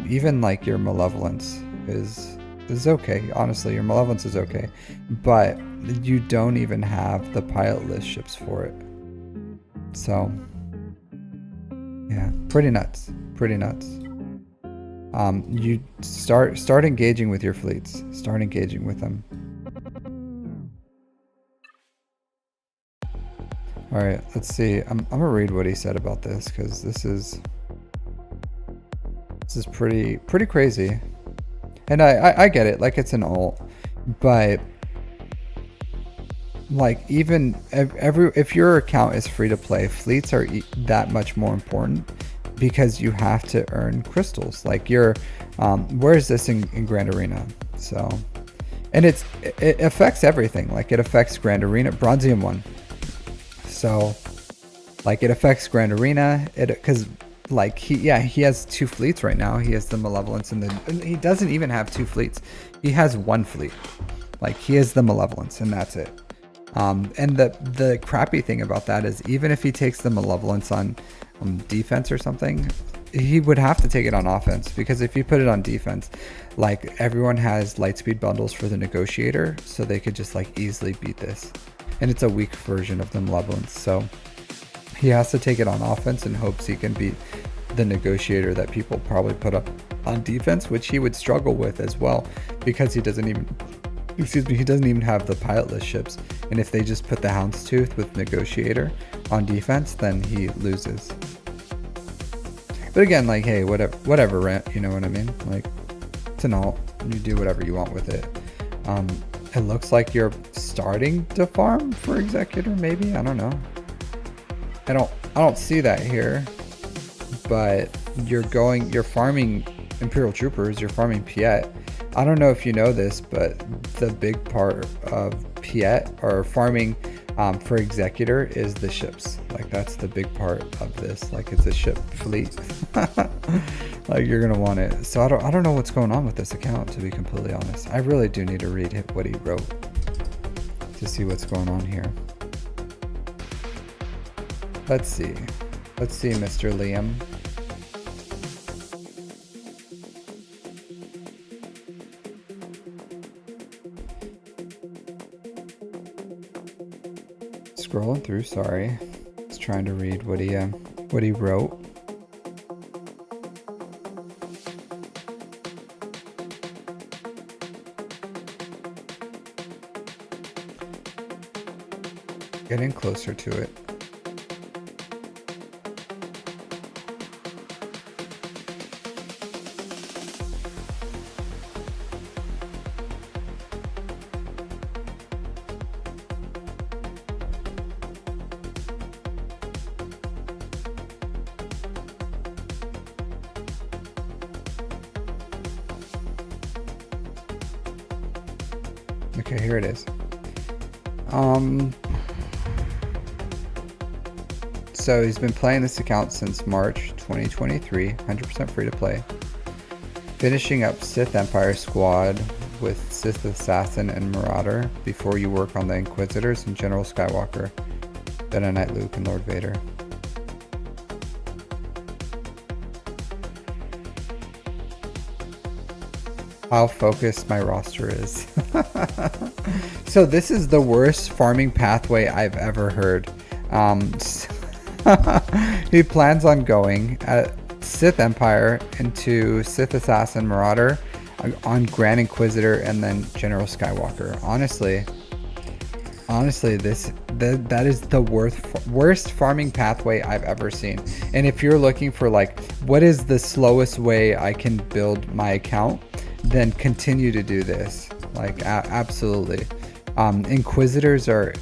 Even like your malevolence is okay. Honestly, your malevolence is okay, but you don't even have the pilot list ships for it. So yeah, pretty nuts. You start engaging with your fleets. Start engaging with them. All right, let's see. I'm gonna read what he said about this because this is pretty crazy. And I get it, like it's an alt, but like even if your account is free to play, fleets are that much more important because you have to earn crystals. Like you're, where is this in Grand Arena? So, and it affects everything. Like it affects Grand Arena, Bronzium 1. So, like it affects Grand Arena. Because like he has 2 fleets right now. He has the Malevolence and he doesn't even have 2 fleets. He has 1 fleet. Like he has the Malevolence and that's it. And the crappy thing about that is even if he takes the Malevolence on defense or something, he would have to take it on offense, because if you put it on defense, like everyone has Lightspeed bundles for the Negotiator, so they could just like easily beat this. And it's a weak version of the Malevolence, so he has to take it on offense in hopes he can beat the Negotiator that people probably put up on defense, which he would struggle with as well, because he doesn't even have the pilotless ships. And if they just put the Houndstooth with Negotiator on defense, then he loses. But again, like, hey, whatever, you know what I mean? Like, it's an alt. You do whatever you want with it. It looks like you're starting to farm for Executor, maybe? I don't know. I don't see that here. But you're farming Imperial Troopers, you're farming Piet. I don't know if you know this, but the big part of Piet or farming for Executor is the ships. Like that's the big part of this. Like it's a ship fleet. Like you're gonna want it. So I don't know what's going on with this account, to be completely honest. I really do need to read what he wrote to see what's going on here. Let's see, Mr. Liam. Scrolling through, sorry. Just trying to read what he wrote. Getting closer to it. Okay, here it is. So he's been playing this account since March 2023, 100% free to play. Finishing up Sith Empire squad with Sith Assassin and Marauder before you work on the Inquisitors and General Skywalker, then Knight Luke and Lord Vader. How focused my roster is. So this is the worst farming pathway I've ever heard. He plans on going at Sith Empire into Sith Assassin Marauder on Grand Inquisitor and then General Skywalker. Honestly, that is the worst farming pathway I've ever seen. And if you're looking for like what is the slowest way I can build my account, then continue to do this. Like absolutely. Inquisitors are,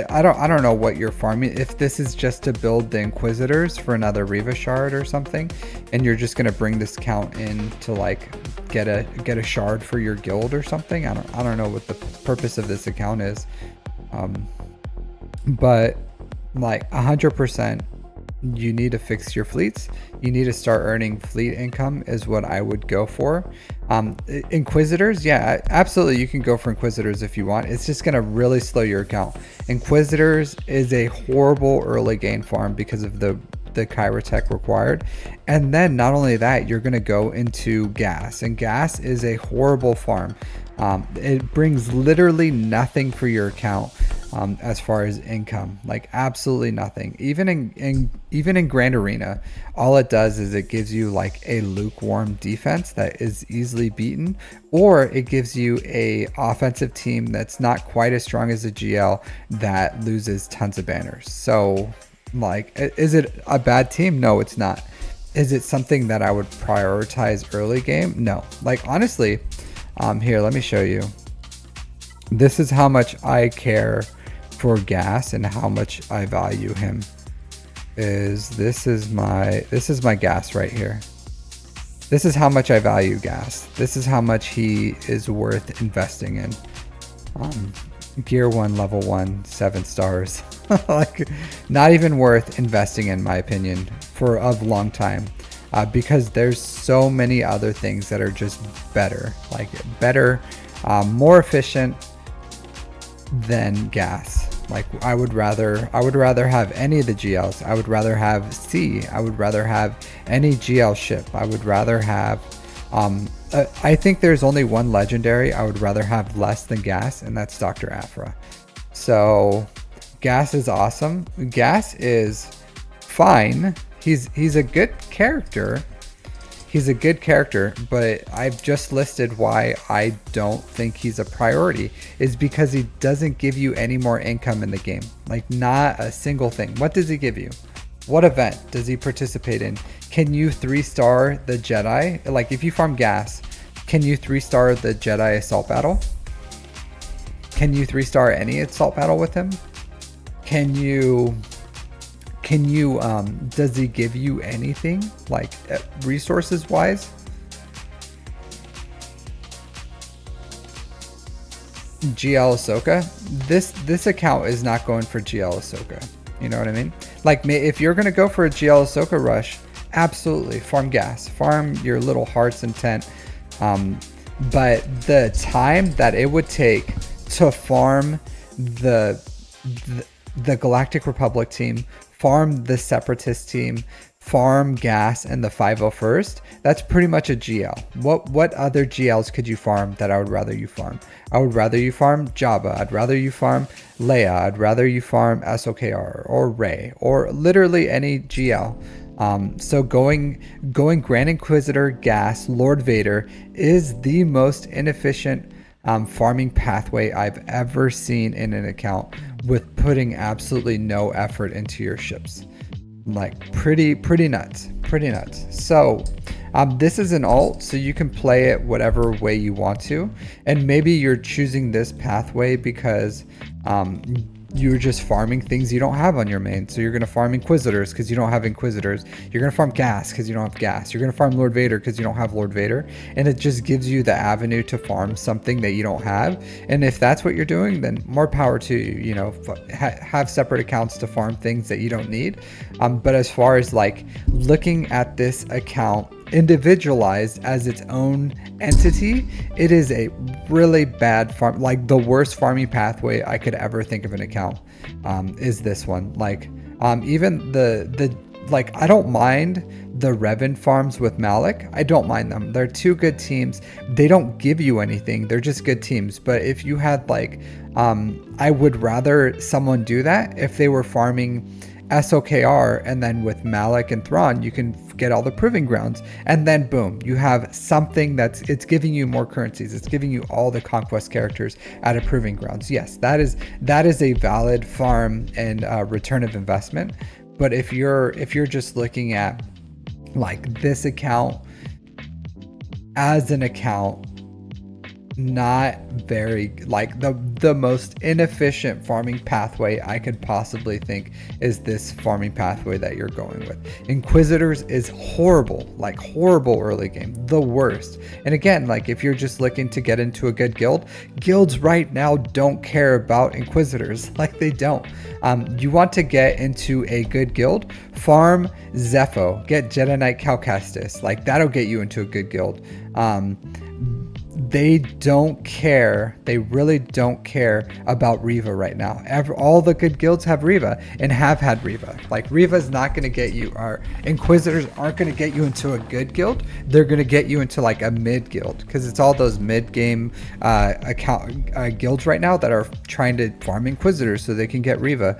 I don't know what you're farming. If this is just to build the Inquisitors for another Reva shard or something, and you're just gonna bring this count in to like get a shard for your guild or something. I don't know what the purpose of this account is. But like 100%, you need to fix your fleets. You need to start earning fleet income is what I would go for. Inquisitors, yeah, absolutely, you can go for Inquisitors if you want. It's just going to really slow your account. Inquisitors is a horrible early gain farm because of the Kyra tech required. And then not only that, you're going to go into gas, and gas is a horrible farm. It brings literally nothing for your account. as far as income. Like absolutely nothing. Even in Grand Arena, all it does is it gives you like a lukewarm defense that is easily beaten, or it gives you a offensive team that's not quite as strong as the GL that loses tons of banners. So like, is it a bad team? No, it's not. Is it something that I would prioritize early game? No. Like honestly, here, let me show you. This is how much I care for Gas and how much I value him. This is my Gas right here. This is how much I value Gas. This is how much he is worth investing in. Gear 1, level 1, 7 stars. Like not even worth investing in my opinion for a long time. Because there's so many other things that are just better, like better, more efficient than Gas. Like I would rather have any of the GLs. I would rather have C. I would rather have any GL ship. I would rather have I think there's only one legendary I would rather have less than Gas, and that's Dr. Aphra. So Gas is awesome. Gas is fine. He's a good character. He's a good character, but I've just listed why I don't think he's a priority is because he doesn't give you any more income in the game. Like not a single thing. What does he give you? What event does he participate in? Can you 3-star the Jedi? Like if you farm Gas, can you 3-star the Jedi assault battle? Can you 3-star any assault battle with him? Does he give you anything like resources wise? GL Ahsoka, this account is not going for GL Ahsoka. You know what I mean? Like if you're gonna go for a GL Ahsoka rush, absolutely farm Gas, farm your little heart's intent. But the time that it would take to farm the Galactic Republic team, farm the Separatist team, farm Gas and the 501st, that's pretty much a GL. What other GLs could you farm that I would rather you farm? I would rather you farm Jabba. I'd rather you farm Leia. I'd rather you farm SOKR or Rey or literally any GL. So going Grand Inquisitor, Gas, Lord Vader is the most inefficient farming pathway I've ever seen in an account, with putting absolutely no effort into your ships. Like pretty nuts. So this is an alt, so you can play it whatever way you want to, and maybe you're choosing this pathway because you're just farming things you don't have on your main. So you're going to farm Inquisitors because you don't have Inquisitors. You're going to farm Gas because you don't have Gas. You're going to farm Lord Vader because you don't have Lord Vader. And it just gives you the avenue to farm something that you don't have. And if that's what you're doing, then more power to you. You know, have separate accounts to farm things that you don't need. But as far as like looking at this account individualized as its own entity, it is a really bad farm, like the worst farming pathway I could ever think of an account is this one. Like even the like, I don't mind the Revan farms with Malik. I don't mind them. They're two good teams. They don't give you anything. They're just good teams. But if you had like I would rather someone do that if they were farming SOKR, and then with Malik and Thrawn you can get all the proving grounds, and then boom, you have something it's giving you more currencies, it's giving you all the conquest characters at a proving grounds. Yes, that is a valid farm and return of investment. But if you're just looking at like this account as an account, not very, like the most inefficient farming pathway I could possibly think is this farming pathway that you're going with. Inquisitors is horrible, like horrible early game, the worst. And again, like if you're just looking to get into a good guild, guilds right now don't care about Inquisitors, like they don't. You want to get into a good guild, farm Zepho, get Jedi Knight Cal Kestis, like that'll get you into a good guild. they don't care. They really don't care about Riva right now. All the good guilds have Riva and have had Riva. Like, Riva's not going to get you, or Inquisitors aren't going to get you into a good guild. They're going to get you into like a mid guild, because it's all those mid game guilds right now that are trying to farm Inquisitors so they can get Riva,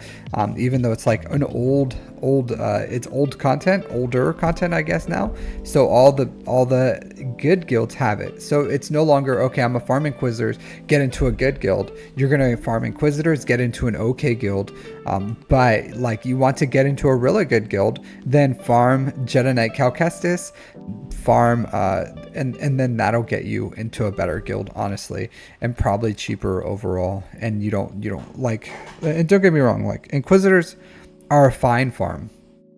even though it's like an it's older content, I guess now. So all the good guilds have it. So it's no longer, okay, I'm a farm Inquisitors, get into a good guild. You're gonna farm Inquisitors, get into an okay guild. But like, you want to get into a really good guild, then farm Jedi Knight Cal Kestis, farm and then that'll get you into a better guild, honestly, and probably cheaper overall. And you don't like, and don't get me wrong, like, Inquisitors are a fine farm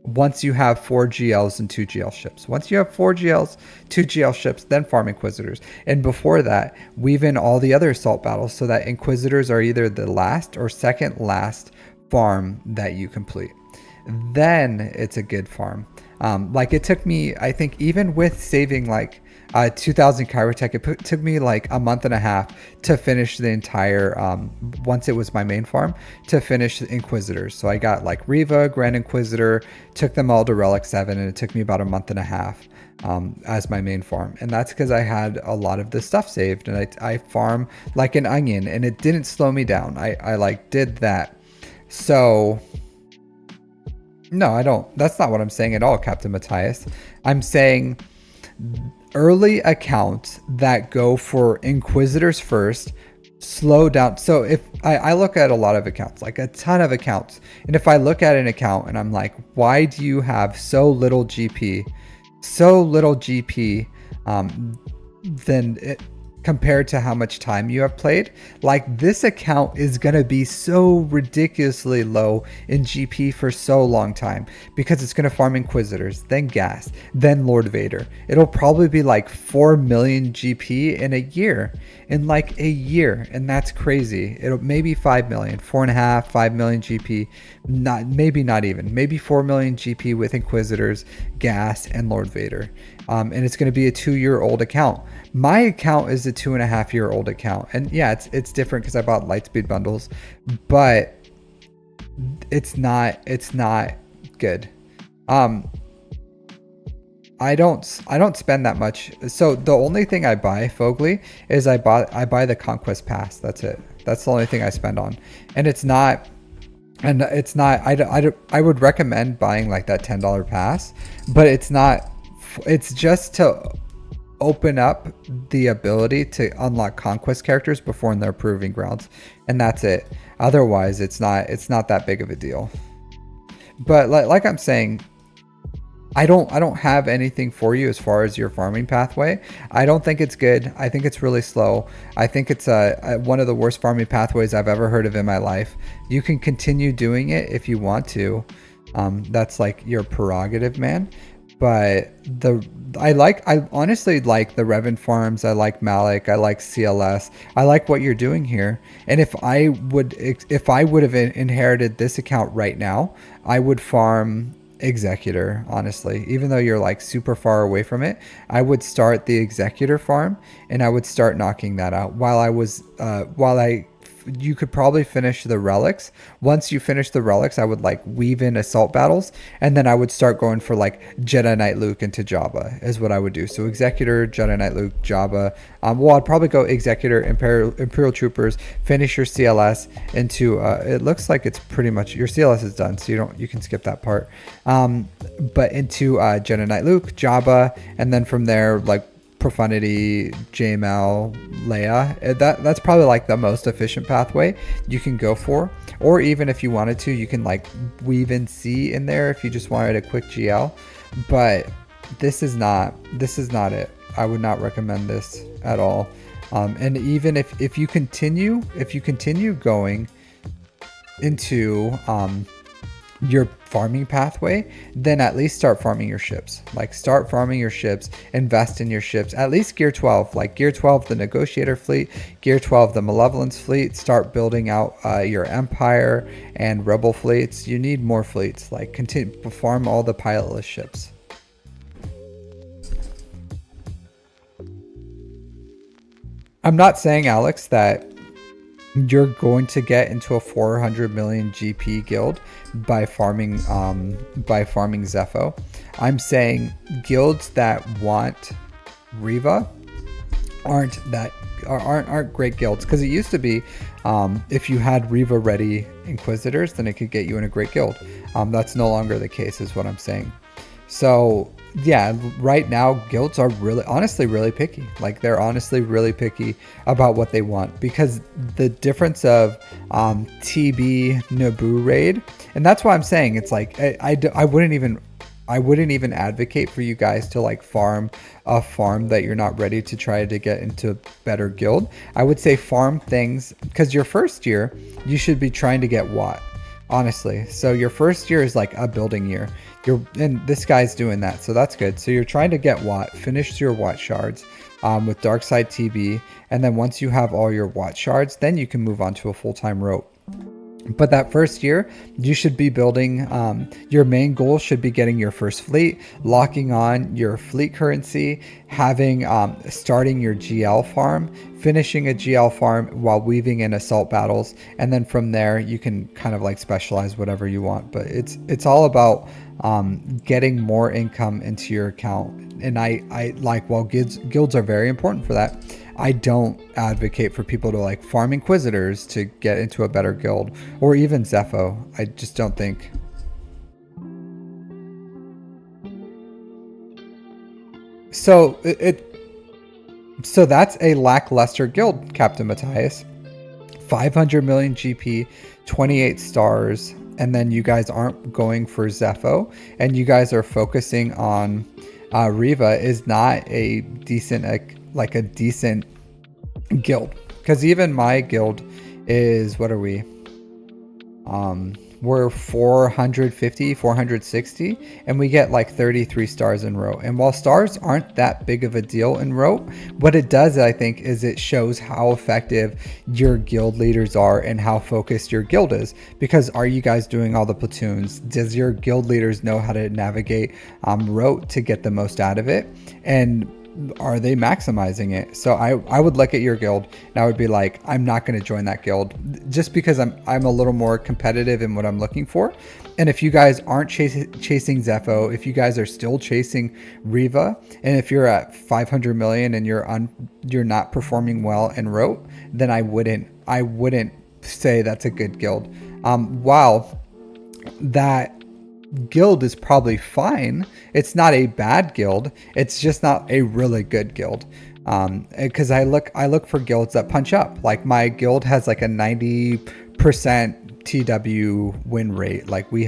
once you have 4 GLs and 2 GL ships. Once you have 4 GLs, 2 GL ships, then farm Inquisitors. And before that, weave in all the other assault battles so that Inquisitors are either the last or second last farm that you complete. Then it's a good farm. Like, it took me, I think, even with saving like 2000 Chirotech, it took me like a month and a half to finish the entire, once it was my main farm, to finish Inquisitors. So I got like Riva, Grand Inquisitor, took them all to Relic 7, and it took me about a month and a half as my main farm. And that's because I had a lot of the stuff saved, and I farm like an onion, and it didn't slow me down. I like did that. So no, I don't. That's not what I'm saying at all, Captain Matthias. I'm saying early accounts that go for Inquisitors first slow down. So if I look at a lot of accounts, like a ton of accounts, and if I look at an account and I'm like, why do you have so little GP, then it, compared to how much time you have played, like, this account is going to be so ridiculously low in GP for so long time, because it's going to farm Inquisitors, then Gas, then Lord Vader. It'll probably be like 4 million GP in a year, and that's crazy. It'll maybe 5 million, 4.5, 5 million GP, not even, maybe 4 million GP with Inquisitors, Gas, and Lord Vader. And it's going to be a 2-year-old account. My account is a 2.5-year-old account, and yeah, it's different because I bought Lightspeed bundles, but it's not good. I don't spend that much. So the only thing I buy, Fogly, is I buy the Conquest Pass. That's it. That's the only thing I spend on, and it's not. I would recommend buying like that $10 pass, but it's not. It's just to open up the ability to unlock conquest characters before in their proving grounds, and that's it. Otherwise, it's not that big of a deal. But like I'm saying, I don't have anything for you as far as your farming pathway. I don't think it's good. I think it's really slow. I think it's one of the worst farming pathways I've ever heard of in my life. You can continue doing it if you want to. That's like your prerogative, man. But I honestly like the Revan farms. I like Malik. I like CLS. I like what you're doing here. And if I would have inherited this account right now, I would farm Executor, honestly. Even though you're like super far away from it, I would start the Executor farm, and I would start knocking that out you could probably finish the relics. Once you finish the relics, I would like weave in assault battles, and then I would start going for like Jedi Knight Luke into Jabba is what I would do. So Executor, Jedi Knight Luke, Jabba. Well, I'd probably go Executor, Imperial Troopers, finish your CLS into it looks like it's pretty much your CLS is done, so you can skip that part. But into Jedi Knight Luke, Jabba, and then from there, like Profundity, JML, Leia. That's probably like the most efficient pathway you can go for. Or even if you wanted to, you can like weave in C in there if you just wanted a quick GL. But this is not it. I would not recommend this at all. And even if you continue going into your farming pathway, then at least start farming your ships. Like, start farming your ships, invest in your ships, at least gear 12, like gear 12 the negotiator fleet, gear 12 the malevolence fleet. Start building out your empire and rebel fleets. You need more fleets. Like, continue farm all the pilotless ships. I'm not saying, Alex, that you're going to get into a 400 million GP guild by farming Zepho. I'm saying guilds that want Riva aren't great guilds, because it used to be if you had Riva ready Inquisitors, then it could get you in a great guild. That's no longer the case, is what I'm saying. So yeah, right now guilds are honestly really picky. Like, they're honestly really picky about what they want, because the difference of TB Naboo raid, and that's why I'm saying it's like I wouldn't even advocate for you guys to like farm a farm that you're not ready to try to get into a better guild. I would say farm things, because your first year you should be trying to get Watt, honestly. So your first year is like a building year. And this guy's doing that, so that's good. So you're trying to get Watt, finish your Watt shards with Darkside TB, and then once you have all your Watt shards, then you can move on to a full-time rope. But that first year, you should be building, your main goal should be getting your first fleet, locking on your fleet currency, having, starting your GL farm, finishing a GL farm while weaving in assault battles. And then from there, you can kind of like specialize whatever you want. But it's all about getting more income into your account. And I like, while guilds are very important for that, I don't advocate for people to like farm Inquisitors to get into a better guild, or even Zepho. I just don't think. So so that's a lackluster guild, Captain Matthias. 500 million GP, 28 stars, and then you guys aren't going for Zepho, and you guys are focusing on Riva is not a decent decent guild, because even my guild is, what are we, we're 450 460, and we get like 33 stars in row. And while stars aren't that big of a deal in row, what it does, I think, is it shows how effective your guild leaders are and how focused your guild is. Because are you guys doing all the platoons? Does your guild leaders know how to navigate row to get the most out of it? And are they maximizing it? So I would look at your guild and I would be like, I'm not going to join that guild, just because I'm a little more competitive in what I'm looking for. And if you guys aren't chasing Zepho, if you guys are still chasing Riva, and if you're at 500 million and you're not performing well in rote, then I wouldn't say that's a good guild. While that guild is probably fine, it's not a bad guild, it's just not a really good guild. Because I look for guilds that punch up. Like, my guild has like a 90% TW win rate. Like, we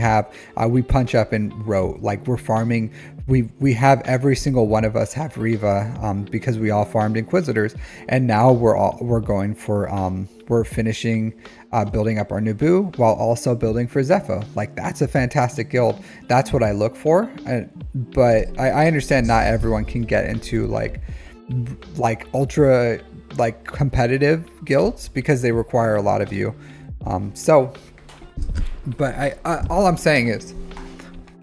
punch up in row. Like, we're farming, we have every single one of us have Riva, because we all farmed Inquisitors, and now we're going for we're finishing building up our Naboo while also building for Zepho. Like, that's a fantastic guild. That's what I look for. But I understand not everyone can get into like ultra like competitive guilds, because they require a lot of you. But I all I'm saying is,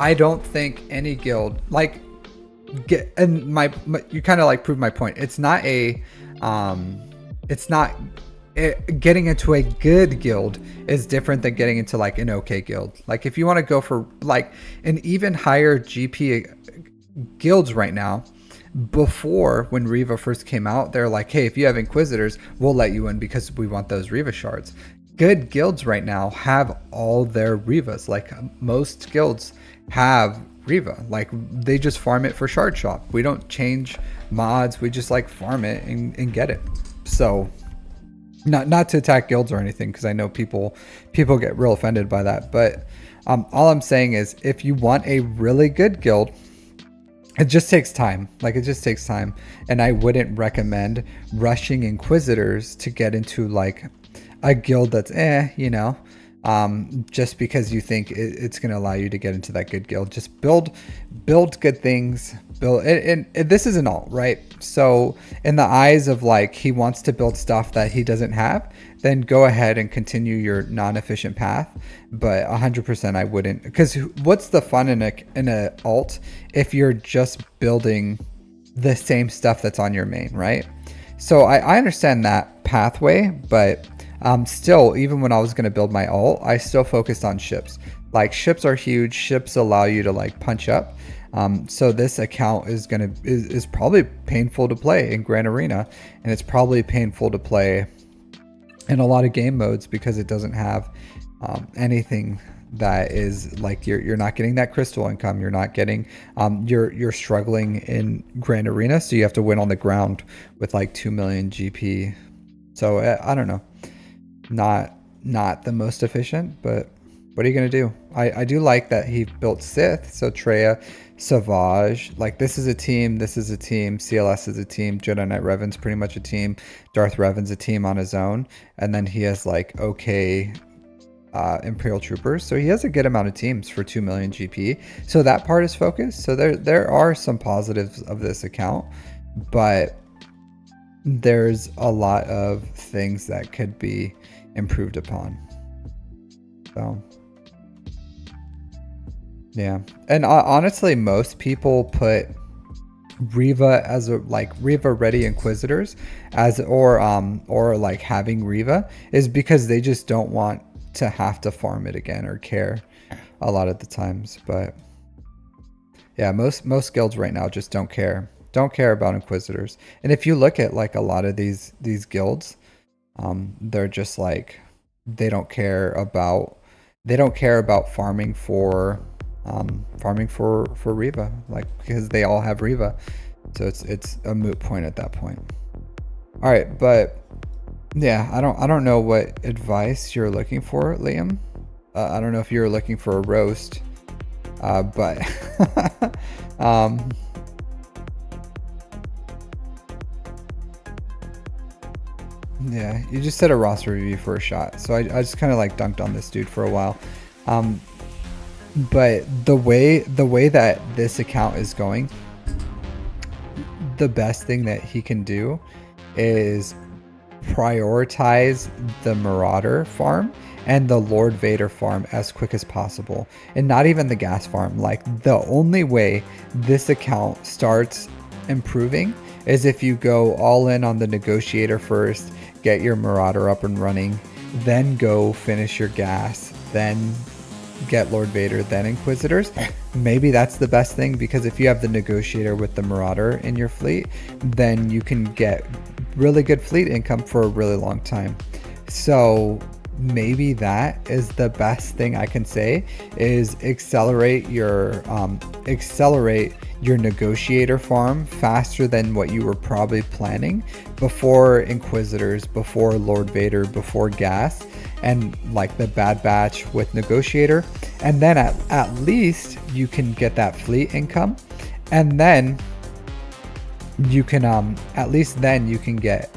I don't think any guild like you kind of like proved my point. It's not getting into a good guild is different than getting into like an okay guild. Like, if you want to go for like an even higher GP guilds right now, before, when Riva first came out, they're like, hey, if you have Inquisitors, we'll let you in because we want those Riva shards. Good guilds right now have all their Rivas. Like, most guilds have Riva. Like, they just farm it for shard shop. We don't change mods. We just like farm it and get it. So not to attack guilds or anything, because I know people get real offended by that. But all I'm saying is, if you want a really good guild, it just takes time. Like, it just takes time. And I wouldn't recommend rushing Inquisitors to get into like a guild that's just because you think it's going to allow you to get into that good guild. Just build good things. And this is an alt, right? So in the eyes of like, he wants to build stuff that he doesn't have, then go ahead and continue your non-efficient path. But 100% I wouldn't, because what's the fun in a alt if you're just building the same stuff that's on your main, right? So I understand that pathway, but still, even when I was going to build my ult, I still focused on ships. Like, ships are huge. Ships allow you to like punch up. So this account is is probably painful to play in Grand Arena, and it's probably painful to play in a lot of game modes because it doesn't have anything that is like you're not getting that crystal income. You're not getting you're struggling in Grand Arena, so you have to win on the ground with like 2 million GP. So I don't know, not the most efficient, but what are you gonna do? I do like that he built Sith, so Treya, Savage, like this is a team, CLS is a team, Jedi Knight Revan's pretty much a team, Darth Revan's a team on his own, and then he has like okay Imperial Troopers, so he has a good amount of teams for 2 million GP, so that part is focused. So there are some positives of this account, but there's a lot of things that could be improved upon. So yeah, and honestly, most people put Riva as a like Riva ready Inquisitors as or like having Riva is because they just don't want to have to farm it again or care a lot of the times. But yeah, most guilds right now just don't care about Inquisitors. And if you look at like a lot of these guilds, they're just like they don't care about farming for Riva, like, because they all have Riva, so it's a moot point at that point. All right, but yeah, I don't know what advice you're looking for, Liam. I don't know if you're looking for a roast, but yeah, you just said a roster review for a shot, so I just kind of like dunked on this dude for a while. But the way that this account is going, the best thing that he can do is prioritize the Marauder farm and the Lord Vader farm as quick as possible, and not even the gas farm. Like, the only way this account starts improving is if you go all in on the Negotiator first, get your Marauder up and running, then go finish your gas, then get Lord Vader, then Inquisitors. Maybe that's the best thing, because if you have the Negotiator with the Marauder in your fleet, then you can get really good fleet income for a really long time. So maybe that is the best thing I can say, is accelerate your Negotiator farm faster than what you were probably planning before Inquisitors, before Lord Vader, before gas, and like the Bad Batch with Negotiator, and then at least you can get that fleet income, and then you can at least then you can get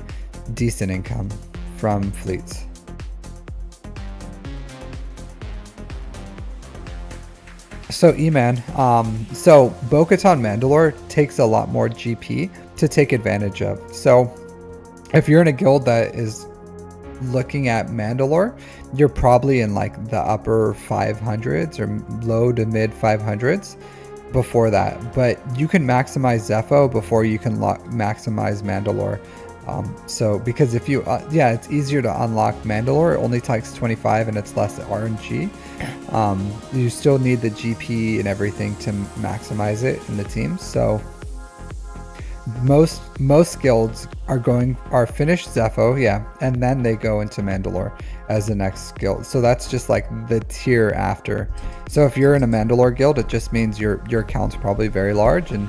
decent income from fleets. So E-Man, so Bo-Katan Mandalore takes a lot more GP to take advantage of. So if you're in a guild that is looking at Mandalore, you're probably in like the upper 500s or low to mid 500s before that. But you can maximize Zepho before you can maximize Mandalore. So because if you yeah, it's easier to unlock Mandalore. It only takes 25 and it's less RNG. You still need the GP and everything to maximize it in the team. So most guilds are finished Zepho, yeah, and then they go into Mandalore as the next guild. So that's just like the tier after. So if you're in a Mandalore guild, it just means your account's probably very large and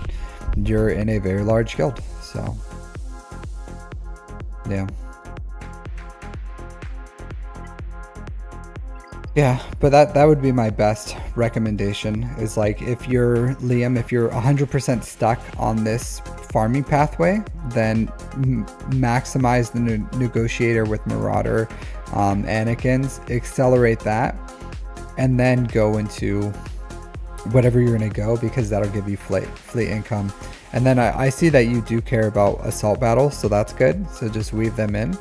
you're in a very large guild. So yeah, but that would be my best recommendation, is like, if you're Liam, if you're 100% stuck on this farming pathway, then maximize the Negotiator with Marauder, Anakin's, accelerate that, and then go into whatever you're going to go, because that'll give you fleet income. And then I see that you do care about assault battles, so that's good. So just weave them in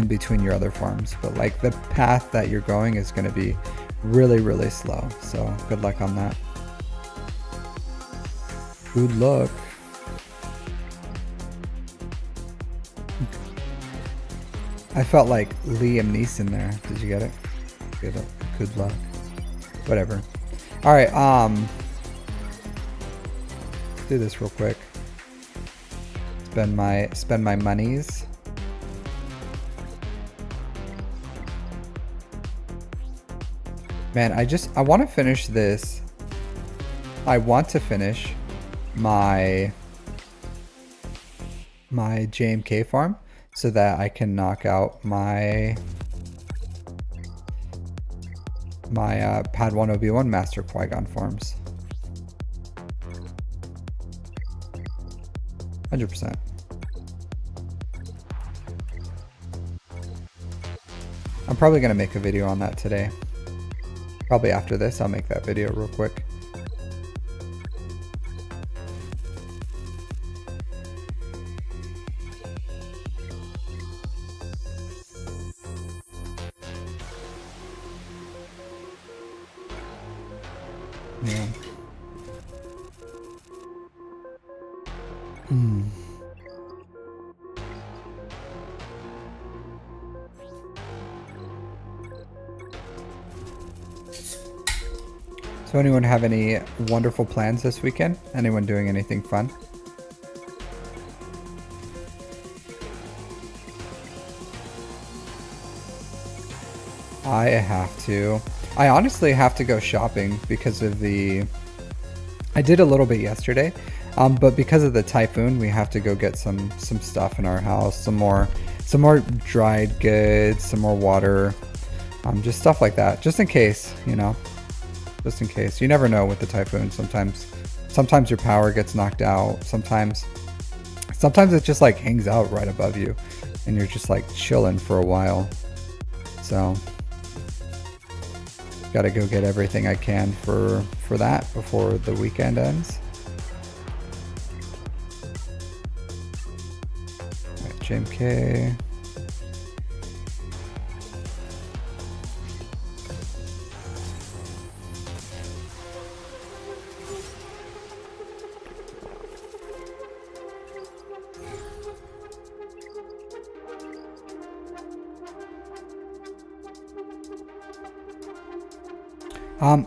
between your other farms. But like, the path that you're going is going to be really, really slow. So good luck on that. Good luck. I felt like Liam Neeson there. Did you get it? Good luck. Whatever. All right. Do this real quick. Spend my monies. Man, I want to finish this. I want to finish my JMK farm so that I can knock out my Padawan Obi-Wan Master Qui-Gon farms. 100%. I'm probably going to make a video on that today. Probably after this, I'll make that video real quick. Yeah. So anyone have any wonderful plans this weekend? Anyone doing anything fun? I honestly have to go shopping because of I did a little bit yesterday, but because of the typhoon, we have to go get some stuff in our house, some more dried goods, some more water, just stuff like that, just in case, you know. Just in case. You never know with the typhoon. Sometimes your power gets knocked out. Sometimes it just like hangs out right above you and you're just like chilling for a while. So gotta go get everything I can for that before the weekend ends. All right, JMK.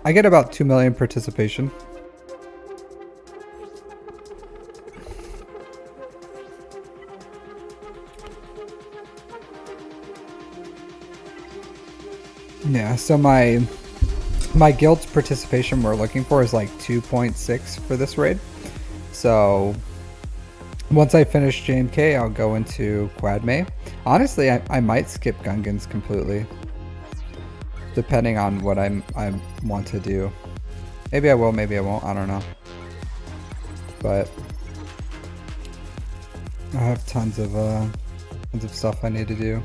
I get about 2 million participation. Yeah, so my guild's participation we're looking for is like 2.6 for this raid. So once I finish JMK, I'll go into Quadme. Honestly, I might skip Gungans completely, depending on what I want to do. Maybe I will, maybe I won't, I don't know. But I have tons of stuff I need to do.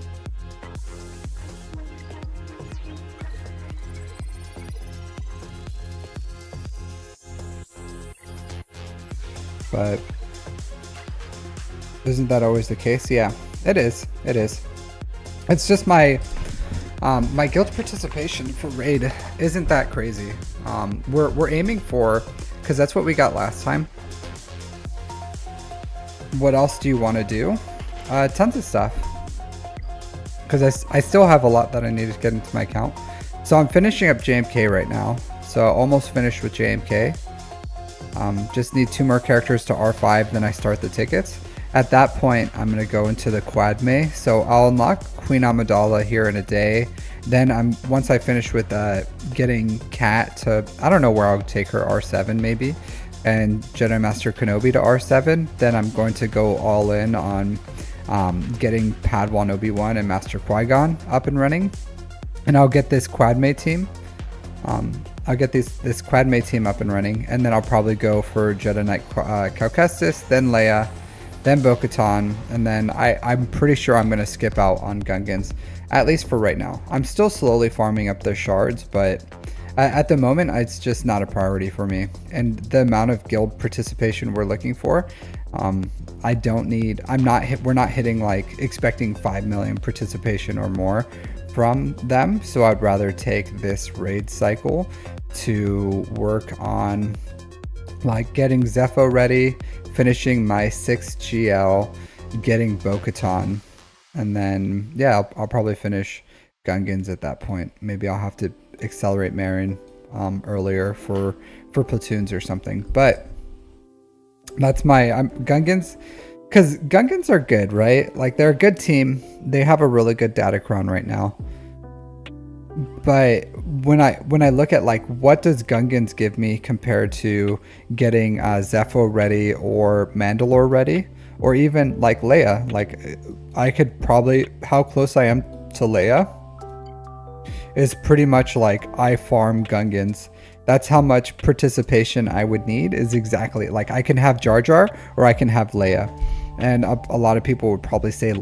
But isn't that always the case? Yeah, it is. It is. It's just my guild participation for raid isn't that crazy. We're aiming for, because that's what we got last time. What else do you want to do? Tons of stuff. Because I still have a lot that I need to get into my account. So I'm finishing up JMK right now. So almost finished with JMK. Just need 2 more characters to R5, then I start the tickets. At that point, I'm going to go into the Quadme. So I'll unlock Queen Amidala here in a day. Then once I finish with getting Kat to, I don't know where I'll take her, R7 maybe, and Jedi Master Kenobi to R7, then I'm going to go all in on getting Padawan Obi-Wan and Master Qui-Gon up and running. And I'll get this Quadme team. I'll get this Quadme team up and running, and then I'll probably go for Jedi Knight Cal Kestis, then Leia, then Bo-Katan, and then I'm pretty sure I'm going to skip out on Gungans, at least for right now. I'm still slowly farming up their shards, but at the moment, it's just not a priority for me. And the amount of guild participation we're looking for, we're not hitting like expecting 5 million participation or more from them. So I'd rather take this raid cycle to work on like getting Zepho ready, finishing my 6 GL, getting Bo-Katan, And then, yeah, I'll probably finish Gungans at that point. Maybe I'll have to accelerate Marin earlier for platoons or something. But that's my Gungans, because Gungans are good, right? Like they're a good team. They have a really good datacron right now. But when I look at like what does Gungans give me compared to getting Zepho ready or Mandalore ready, or even like Leia, like I could probably, how close I am to Leia is pretty much like I farm Gungans. That's how much participation I would need, is exactly like I can have Jar Jar or I can have Leia. And a lot of people would probably say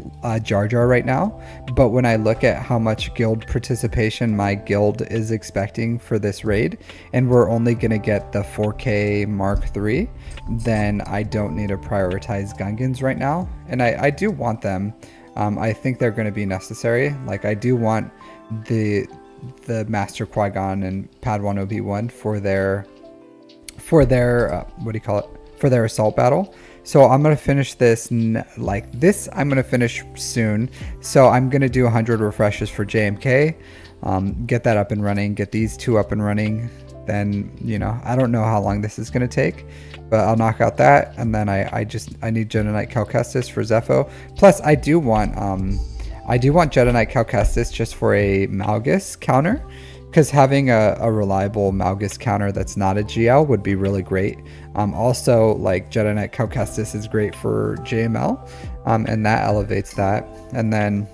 Jar Jar right now. But when I look at how much guild participation my guild is expecting for this raid, and we're only going to get the 4K Mark III, then I don't need to prioritize Gungans right now. And I do want them. I think they're going to be necessary. Like I do want the Master Qui-Gon and Padawan Obi-Wan for their what do you call it? For their assault battle. So I'm going to finish this like this. I'm going to finish soon. So I'm going to do 100 refreshes for JMK, get that up and running, get these two up and running. Then, you know, I don't know how long this is going to take, but I'll knock out that. And then I need Jedi Knight Cal Kestis for Zepho. Plus I do want Jedi Knight Cal Kestis just for a Malgus counter, because having a reliable Malgus counter that's not a GL would be really great. Also, like Jedi Knight Cal Kestis is great for JML, and that elevates that. And then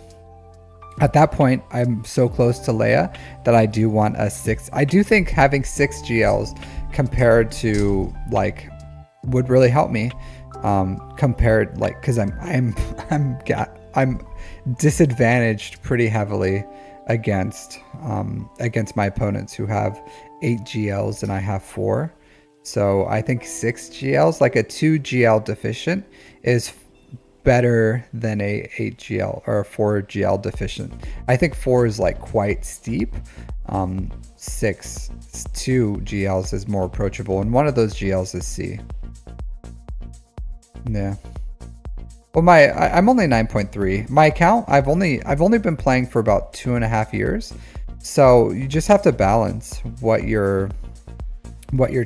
at that point, I'm so close to Leia that I do want a 6. I do think having 6 GLs compared to like would really help me. Compared, like, because I'm disadvantaged pretty heavily against my opponents who have 8 GLs and I have 4. So I think 6 GLs, like a 2 GL deficient, is better than a 8 GL or a 4 GL deficient. I think 4 is like quite steep. 2 GLs is more approachable, and one of those GLs is C. Yeah. Well, I'm only 9.3. My account, I've only been playing for about 2.5 years. So you just have to balance what you're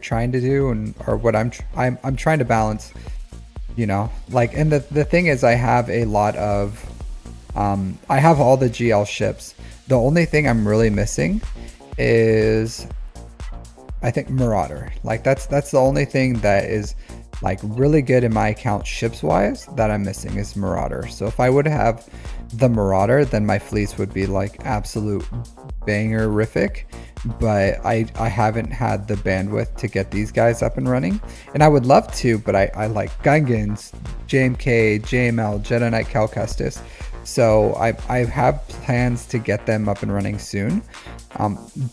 trying to do, or what I'm trying to balance, you know, like, and the thing is I have a lot of I have all the GL ships. The only thing I'm really missing is, I think, Marauder. Like that's the only thing that is like really good in my account ships wise that I'm missing is Marauder. So if I would have the Marauder, then my fleets would be like absolute bangerific. But I haven't had the bandwidth to get these guys up and running, and I would love to, but I like Gungans, JMK, JML, Jedi Knight Cal Kestis. So I have plans to get them up and running soon.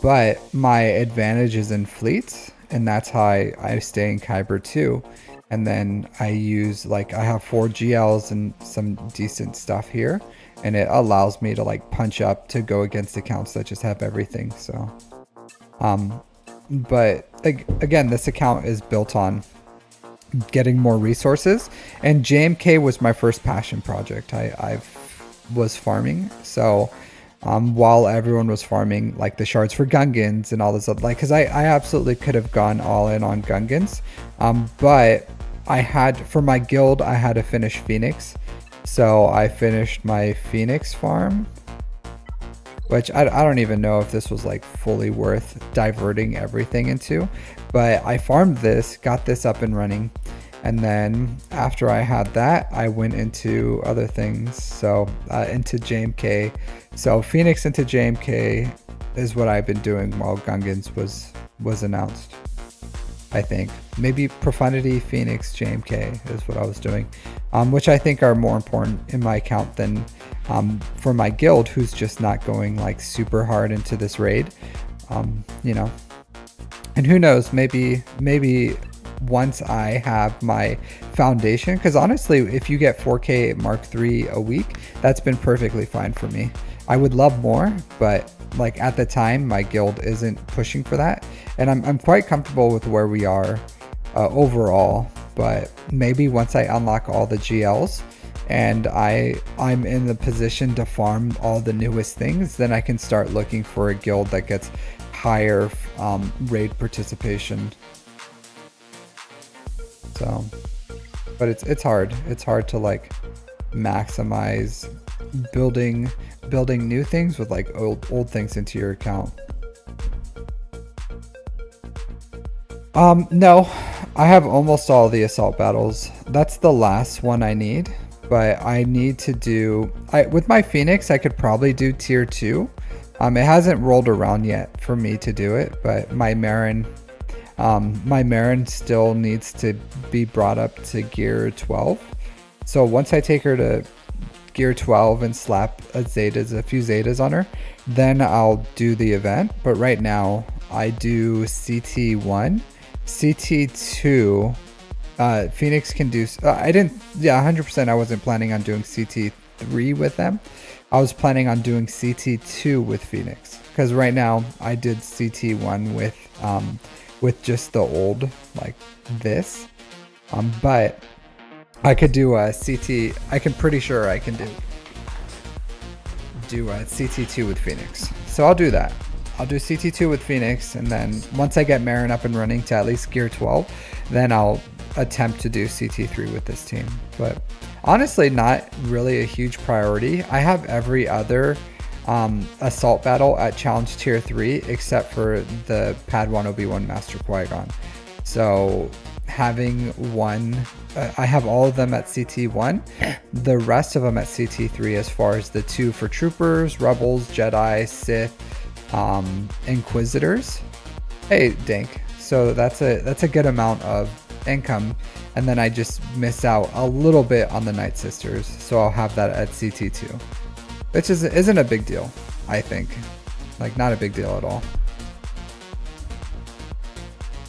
But my advantage is in fleets, and that's how I stay in Kyber too. And then I use, like, I have 4 GLs and some decent stuff here, and it allows me to like punch up to go against accounts that just have everything. So but again, this account is built on getting more resources, and JMK was my first passion project. I was farming, so while everyone was farming like the shards for Gungans and all this, like, because I absolutely could have gone all in on Gungans, but I had, for my guild, I had to finish Phoenix, so I finished my Phoenix farm, which I don't even know if this was like fully worth diverting everything into, but I farmed this, got this up and running, and then after I had that, I went into other things, so into JMK. So Phoenix into JMK is what I've been doing while Gungans was announced. I think maybe Profundity, Phoenix, JMK is what I was doing, which I think are more important in my account than for my guild, who's just not going like super hard into this raid, you know. And who knows, maybe once I have my foundation, because honestly, if you get 4K Mark III a week, that's been perfectly fine for me. I would love more, but like at the time, my guild isn't pushing for that, and I'm quite comfortable with where we are overall. But maybe once I unlock all the GLs, and I'm in the position to farm all the newest things, then I can start looking for a guild that gets higher raid participation. So, but it's hard. It's hard to like maximize building new things with like old things into your account. No, I have almost all the assault battles. That's the last one I need, but I need to do, with my Phoenix, I could probably do tier 2. It hasn't rolled around yet for me to do it, but my Marin still needs to be brought up to gear 12. So once I take her to gear 12 and slap a few Zetas on her, then I'll do the event. But right now I do CT1, CT2. Phoenix can do, 100% I wasn't planning on doing CT3 with them. I was planning on doing CT2 with Phoenix, because right now I did CT1 with just the old, like this. But I could do a CT, pretty sure I can do a CT2 with Phoenix. So I'll do that. I'll do CT2 with Phoenix, and then once I get Marin up and running to at least gear 12, then I'll attempt to do CT3 with this team. But honestly, not really a huge priority. I have every other assault battle at challenge tier 3 except for the Padawan Obi-Wan Master Qui-Gon. So having one, I have all of them at CT1, the rest of them at CT3, as far as the 2 for troopers, rebels, Jedi, Sith, Inquisitors. Hey Dink, so that's a good amount of income, and then I just miss out a little bit on the Night Sisters, so I'll have that at CT2, which isn't a big deal. I think, like, not a big deal at all.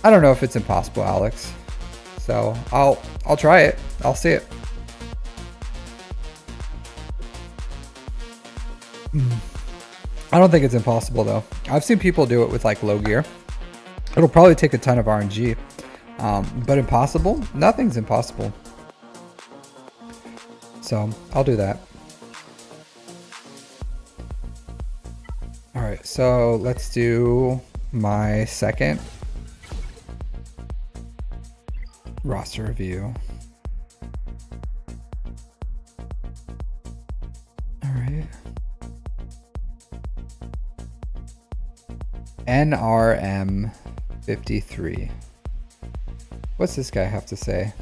I don't know if it's impossible, Alex, so I'll try it. I'll see it. I don't think it's impossible though. I've seen people do it with like low gear. It'll probably take a ton of RNG, but impossible? Nothing's impossible. So I'll do that. All right, so let's do my second roster review. All right. NRM 53. What's this guy have to say?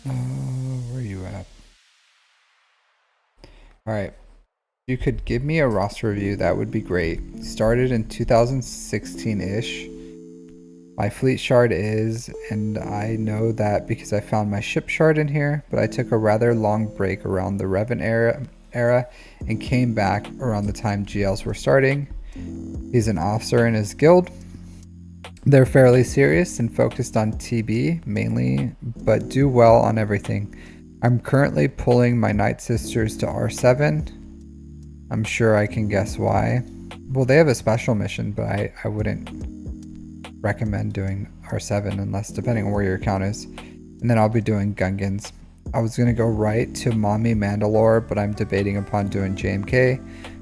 Where are you at? All right. You could give me a roster review, that would be great. Started in 2016-ish. My fleet shard is, and I know that because I found my ship shard in here, but I took a rather long break around the Revan era and came back around the time GLs were starting. He's an officer in his guild. They're fairly serious and focused on TB mainly, but do well on everything. I'm currently pulling my Night Sisters to R7. I'm sure I can guess why. Well, they have a special mission, but I wouldn't recommend doing R7 unless, depending on where your account is. And then I'll be doing Gungans. I was gonna go right to Mommy Mandalore, but I'm debating upon doing JMK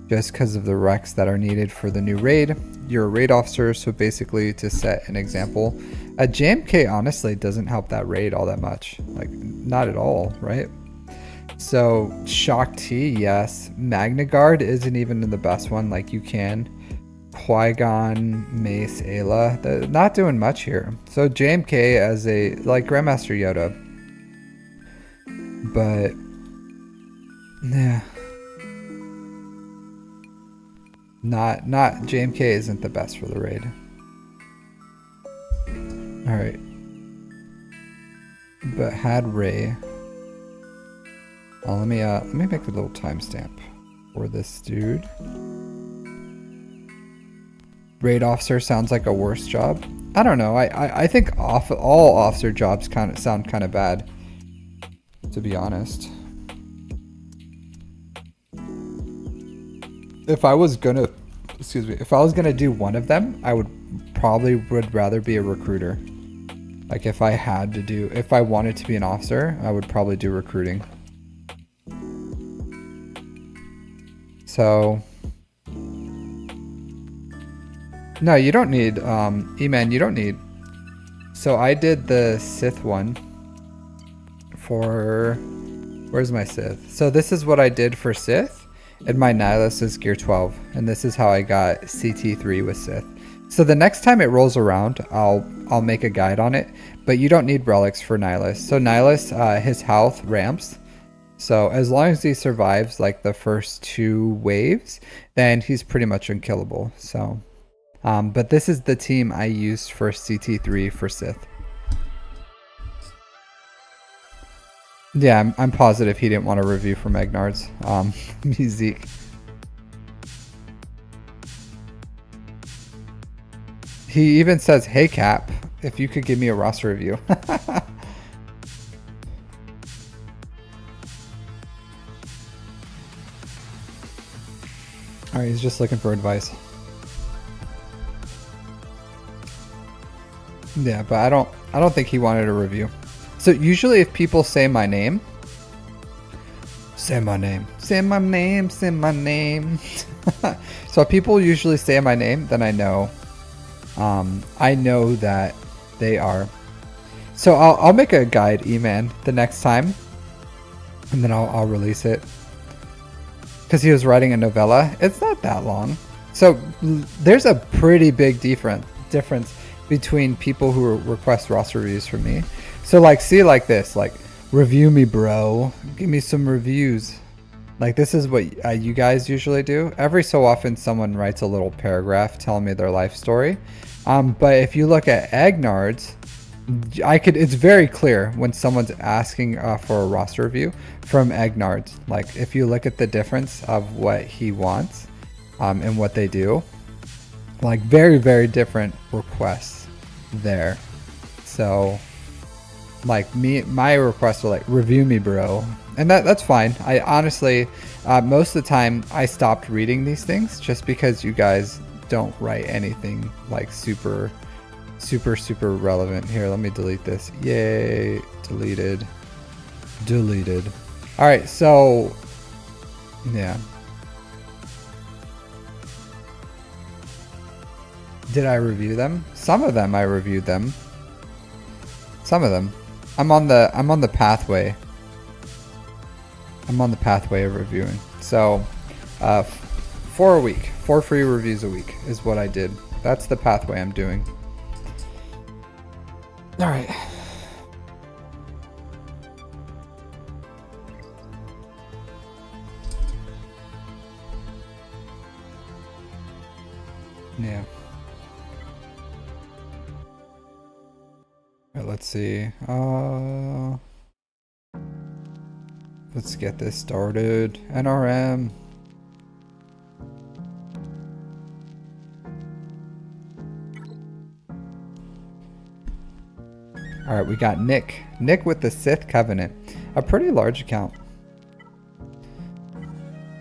just because of the recs that are needed for the new raid. You're a raid officer, so basically to set an example, a JMK honestly doesn't help that raid all that much. Like, not at all, right? So Shock T, yes. Magna Guard isn't even the best one. Like, you can Qui-Gon, Mace, Ayla. They're not doing much here. So JMK as a, like, Grandmaster Yoda. But yeah, not JMK isn't the best for the raid. All right, but had Ray. Oh, let me make a little timestamp for this dude. Raid officer sounds like a worse job. I don't know. I think all officer jobs sound kind of bad, to be honest. If I was gonna excuse me, if I was gonna do one of them, I would rather be a recruiter. Like if I wanted to be an officer, I would probably do recruiting. So no, you don't need E-Man, you don't need. So I did the Sith one for, where's my Sith? So this is what I did for Sith, and my Nihilus is gear 12, and this is how I got CT3 with Sith. So the next time it rolls around, I'll make a guide on it, but you don't need relics for Nihilus. So Nihilus, his health ramps. So as long as he survives like the first 2 waves, then he's pretty much unkillable. So, but this is the team I used for CT3 for Sith. Yeah, I'm positive he didn't want a review from Egnard's music. He even says, "Hey Cap, if you could give me a roster review." All right, he's just looking for advice. Yeah, but I don't think he wanted a review. So usually if people say my name, say my name, say my name, say my name. So if people usually say my name, then I know that they are. So I'll make a guide, E-Man, the next time, and then I'll release it. Because he was writing a novella. It's not that long. So there's a pretty big difference between people who request roster reviews from me. So like, see like this, like, review me, bro. Give me some reviews. Like this is what you guys usually do. Every so often someone writes a little paragraph telling me their life story. But if you look at Egnard's, it's very clear when someone's asking for a roster review from Egnard's. Like if you look at the difference of what he wants and what they do, like very, very different requests there. So like my requests are like, review me, bro. And that's fine. I honestly, most of the time I stopped reading these things just because you guys don't write anything like super relevant. Here, let me delete this. Yay, deleted. All right, so yeah. Did I review them? Some of them I reviewed them. Some of them. I'm on the pathway. I'm on the pathway of reviewing. So 4 a week, 4 free reviews a week is what I did. That's the pathway I'm doing. All right. Yeah. All right, let's see. Let's get this started. NRM. All right, we got Nick. Nick with the Sith Covenant. A pretty large account.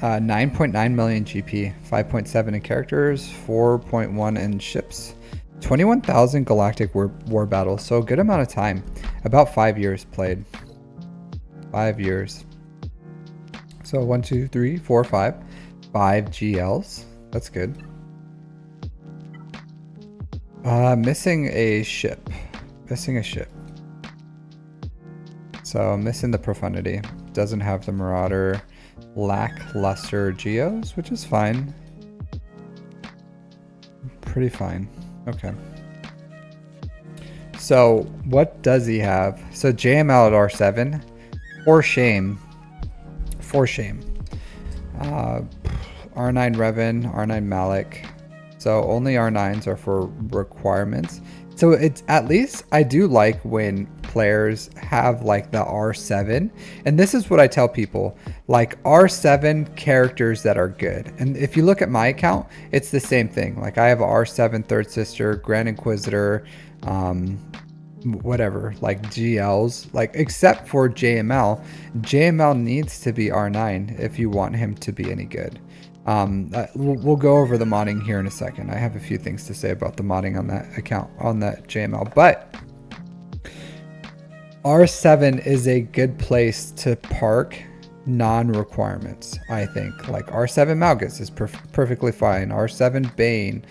9.9 million GP, 5.7 in characters, 4.1 in ships, 21,000 galactic war battles, so a good amount of time. About 5 years played. 5 years. So 1, 2, 3, 4, 5. 5 GLs. That's good. Missing a ship. Missing a ship. So missing the Profundity. Doesn't have the Marauder. Lackluster Geos, which is fine. Pretty fine. Okay. So what does he have? So JML at R7. For shame. For shame. R9 Revan, R9 Malik. So only R9s are for requirements. So it's, at least I do like when players have like the R7, and this is what I tell people, like R7 characters that are good. And if you look at my account, it's the same thing. Like I have R7 Third Sister, Grand Inquisitor, whatever, like GLs, like except for JML. JML needs to be R9 if you want him to be any good. We'll go over the modding here in a second. I have a few things to say about the modding on that account, on that JML, but R7 is a good place to park non-requirements, I think. Like R7 Malgus is perfectly fine. R7 Bane,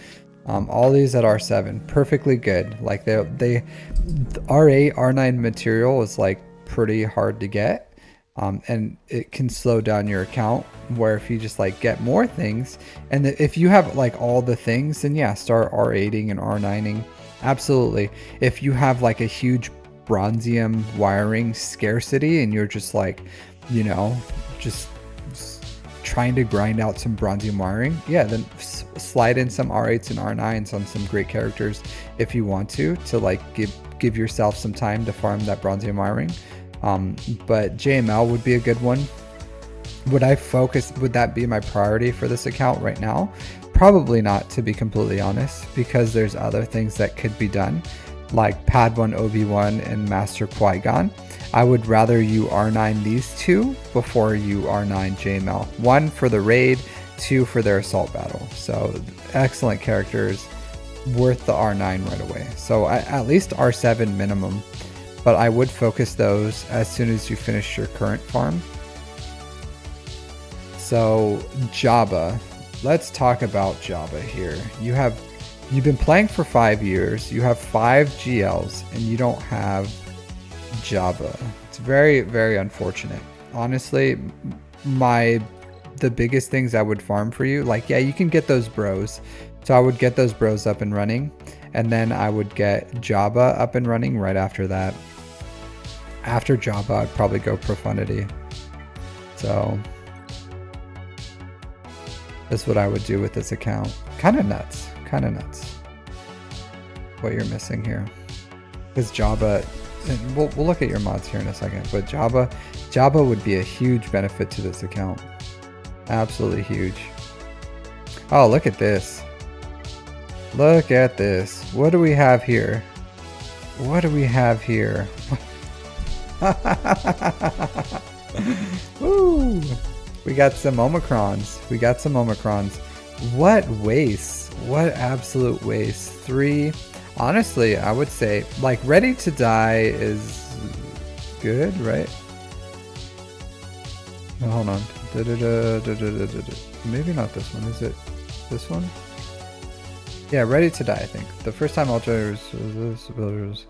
all these at R7, perfectly good. Like they R8, R9 material is like pretty hard to get. And it can slow down your account, where if you just like get more things, and if you have like all the things, then yeah, start R8ing and R9ing. Absolutely. If you have like a huge bronzium wiring scarcity and you're just like, you know, just trying to grind out some bronzium wiring, yeah, then slide in some R8s and R9s on some great characters if you want to like give yourself some time to farm that bronzium wiring. But JML would be a good one. Would that be my priority for this account right now? Probably not, to be completely honest, because there's other things that could be done, like Padawan Obi-Wan and Master Qui-Gon. I would rather you R9 these two before you R9 JML. 1 for the raid, 2 for their assault battle. So excellent characters, worth the R9 right away. So at least R7 minimum. But I would focus those as soon as you finish your current farm. So Jabba, let's talk about Jabba here. You've been playing for 5 years, you have 5 GLs, and you don't have Jabba. It's very, very unfortunate. Honestly, the biggest things I would farm for you, like, yeah, you can get those bros. So I would get those bros up and running, and then I would get Jabba up and running right after that. After Jabba, I'd probably go Profundity. So that's what I would do with this account. Kind of nuts. What you're missing here. Because Jabba, and we'll look at your mods here in a second, but Jabba would be a huge benefit to this account. Absolutely huge. Oh, look at this. Look at this. What do we have here? What do we have here? Woo! We got some Omicrons. What waste. What absolute waste. 3. Honestly, I would say, like, Ready to Die is good, right? Oh, hold on. Maybe not this one. Is it this one? Yeah, Ready to Die, I think. The first time I'll try builders.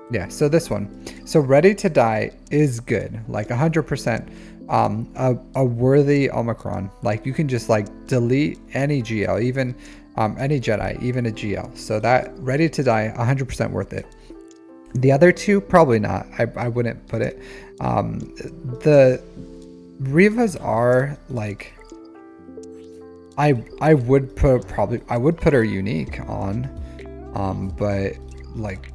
Yeah, so this one. So Ready to Die is good, like 100%. A worthy Omicron. Like, you can just like delete any GL, even any Jedi, even a GL. So that Ready to Die, 100% worth it. The other two, probably not. I wouldn't put it. The Rivas are like, I would put her unique on, but like,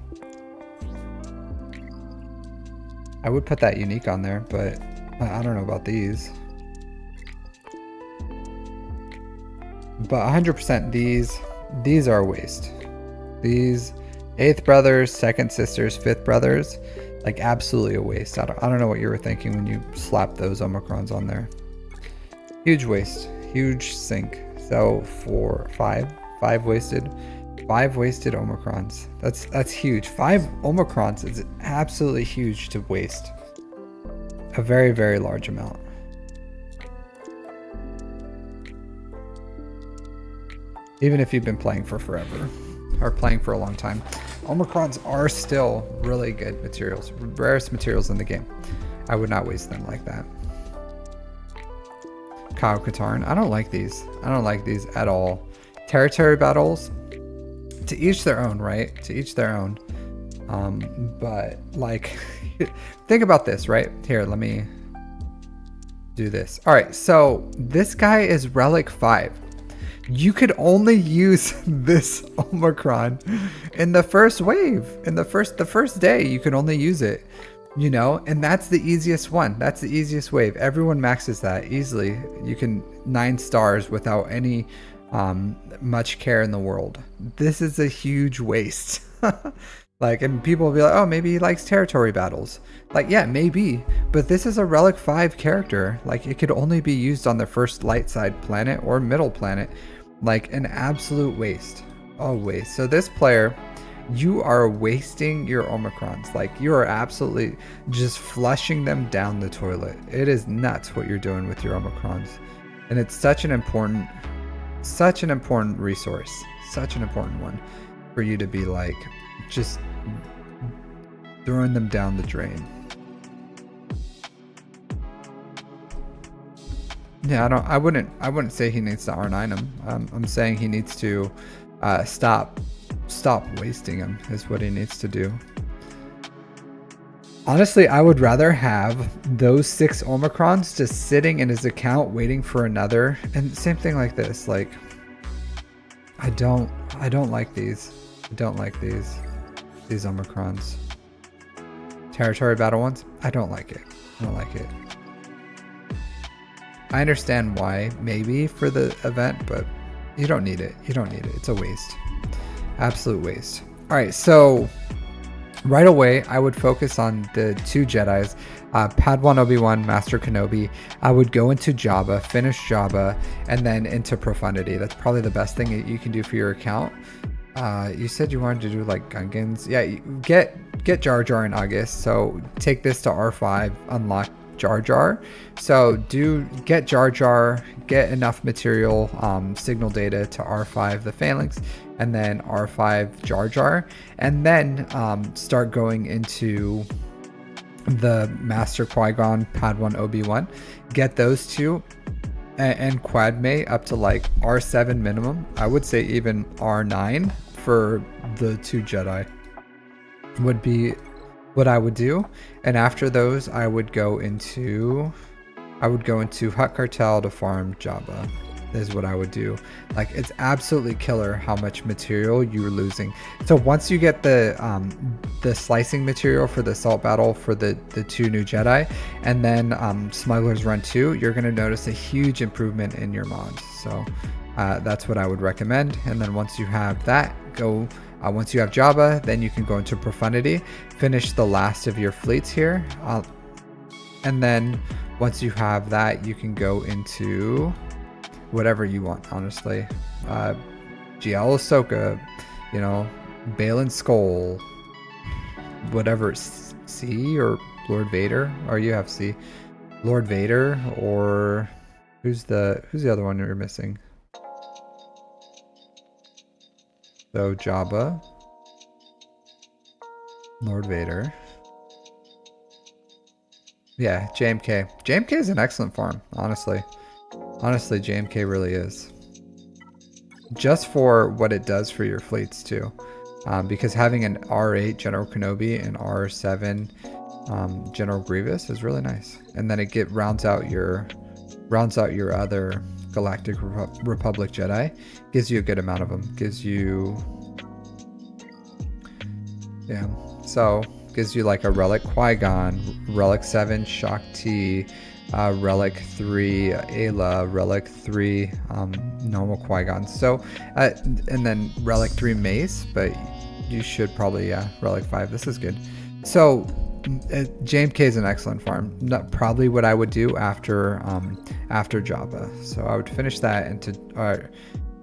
I would put that unique on there, but I don't know about these. But 100% these are a waste. These 8th brothers, 2nd sisters, 5th brothers, like absolutely a waste. I don't know what you were thinking when you slapped those Omicrons on there. Huge waste, huge sink. So for 5 wasted. 5 wasted Omicrons. That's huge. 5 Omicrons is absolutely huge to waste. A very, very large amount. Even if you've been playing for forever, or playing for a long time, Omicrons are still really good materials. Rarest materials in the game. I would not waste them like that. Kyle Katarn. I don't like these. I don't like these at all. Territory battles. To each their own, right? To each their own. But like, think about this, right? Here, let me do this. All right, so this guy is Relic 5. You could only use this Omicron in the first wave. In the first day, you can only use it. You know, and that's the easiest one. That's the easiest wave. Everyone maxes that easily. You can 9 stars without any much care in the world. This is a huge waste. Like, and people will be like, oh, maybe he likes territory battles. Like, yeah, maybe, but this is a Relic 5 character. Like, it could only be used on the first light side planet or middle planet. Like, an absolute waste. Oh, waste. So this player, you are wasting your Omicrons. Like, you are absolutely just flushing them down the toilet. It is nuts what you're doing with your Omicrons. And it's such an important resource, such an important one for you to be like, just throwing them down the drain. Yeah, I wouldn't say he needs to R9 him. I'm saying he needs to stop wasting him is what he needs to do. Honestly, I would rather have those 6 Omicrons just sitting in his account waiting for another. And same thing like this. Like, I don't like these. I don't like these Omicrons. Territory battle ones, I don't like it. I don't like it. I understand why, maybe for the event, but you don't need it. You don't need it. It's a waste. Absolute waste. All right, so right away, I would focus on the 2 Jedis, Padawan Obi-Wan, Master Kenobi. I would go into Jabba, finish Jabba, and then into Profundity. That's probably the best thing that you can do for your account. You said you wanted to do like Gungans. Yeah, get Jar Jar in August. So take this to R5, unlock Jar Jar. So get Jar Jar, get enough material, signal data to R5 the Phalanx, and then R5 Jar Jar, and then start going into the Master Qui-Gon, Padawan Obi-Wan. Get those 2. And Quadme up to like R7 minimum. I would say even R9 for the 2 Jedi would be what I would do. And after those, I would go into Hut Cartel to farm Jabba. Is what I would do. Like, it's absolutely killer how much material you're losing. So once you get the slicing material for the assault battle for the 2 new Jedi, and then Smuggler's Run 2, you're going to notice a huge improvement in your mods. So that's what I would recommend. And then once you have that, once you have Jabba, then you can go into Profundity, finish the last of your fleets here, and then once you have that, you can go into whatever you want, honestly. GL Ahsoka, Balin Skull, whatever, C or Lord Vader, or you have C, Lord Vader, or who's the other one you're missing? So Jabba, Lord Vader. Yeah, JMK. JMK is an excellent farm, honestly. Honestly, JMK really is. Just for what it does for your fleets too. Because having an R8 General Kenobi and R7 General Grievous is really nice. And then it rounds out your other Galactic Republic Jedi. Gives you a good amount of them. Gives you like a Relic Qui-Gon, Relic 7 Shaak Ti, Relic 3 Ayla, Relic 3 normal Qui-Gon. So and then Relic 3 Mace, but you should probably Relic 5. This is good. So JMK is an excellent farm. Probably what I would do after Jabba. So I would finish that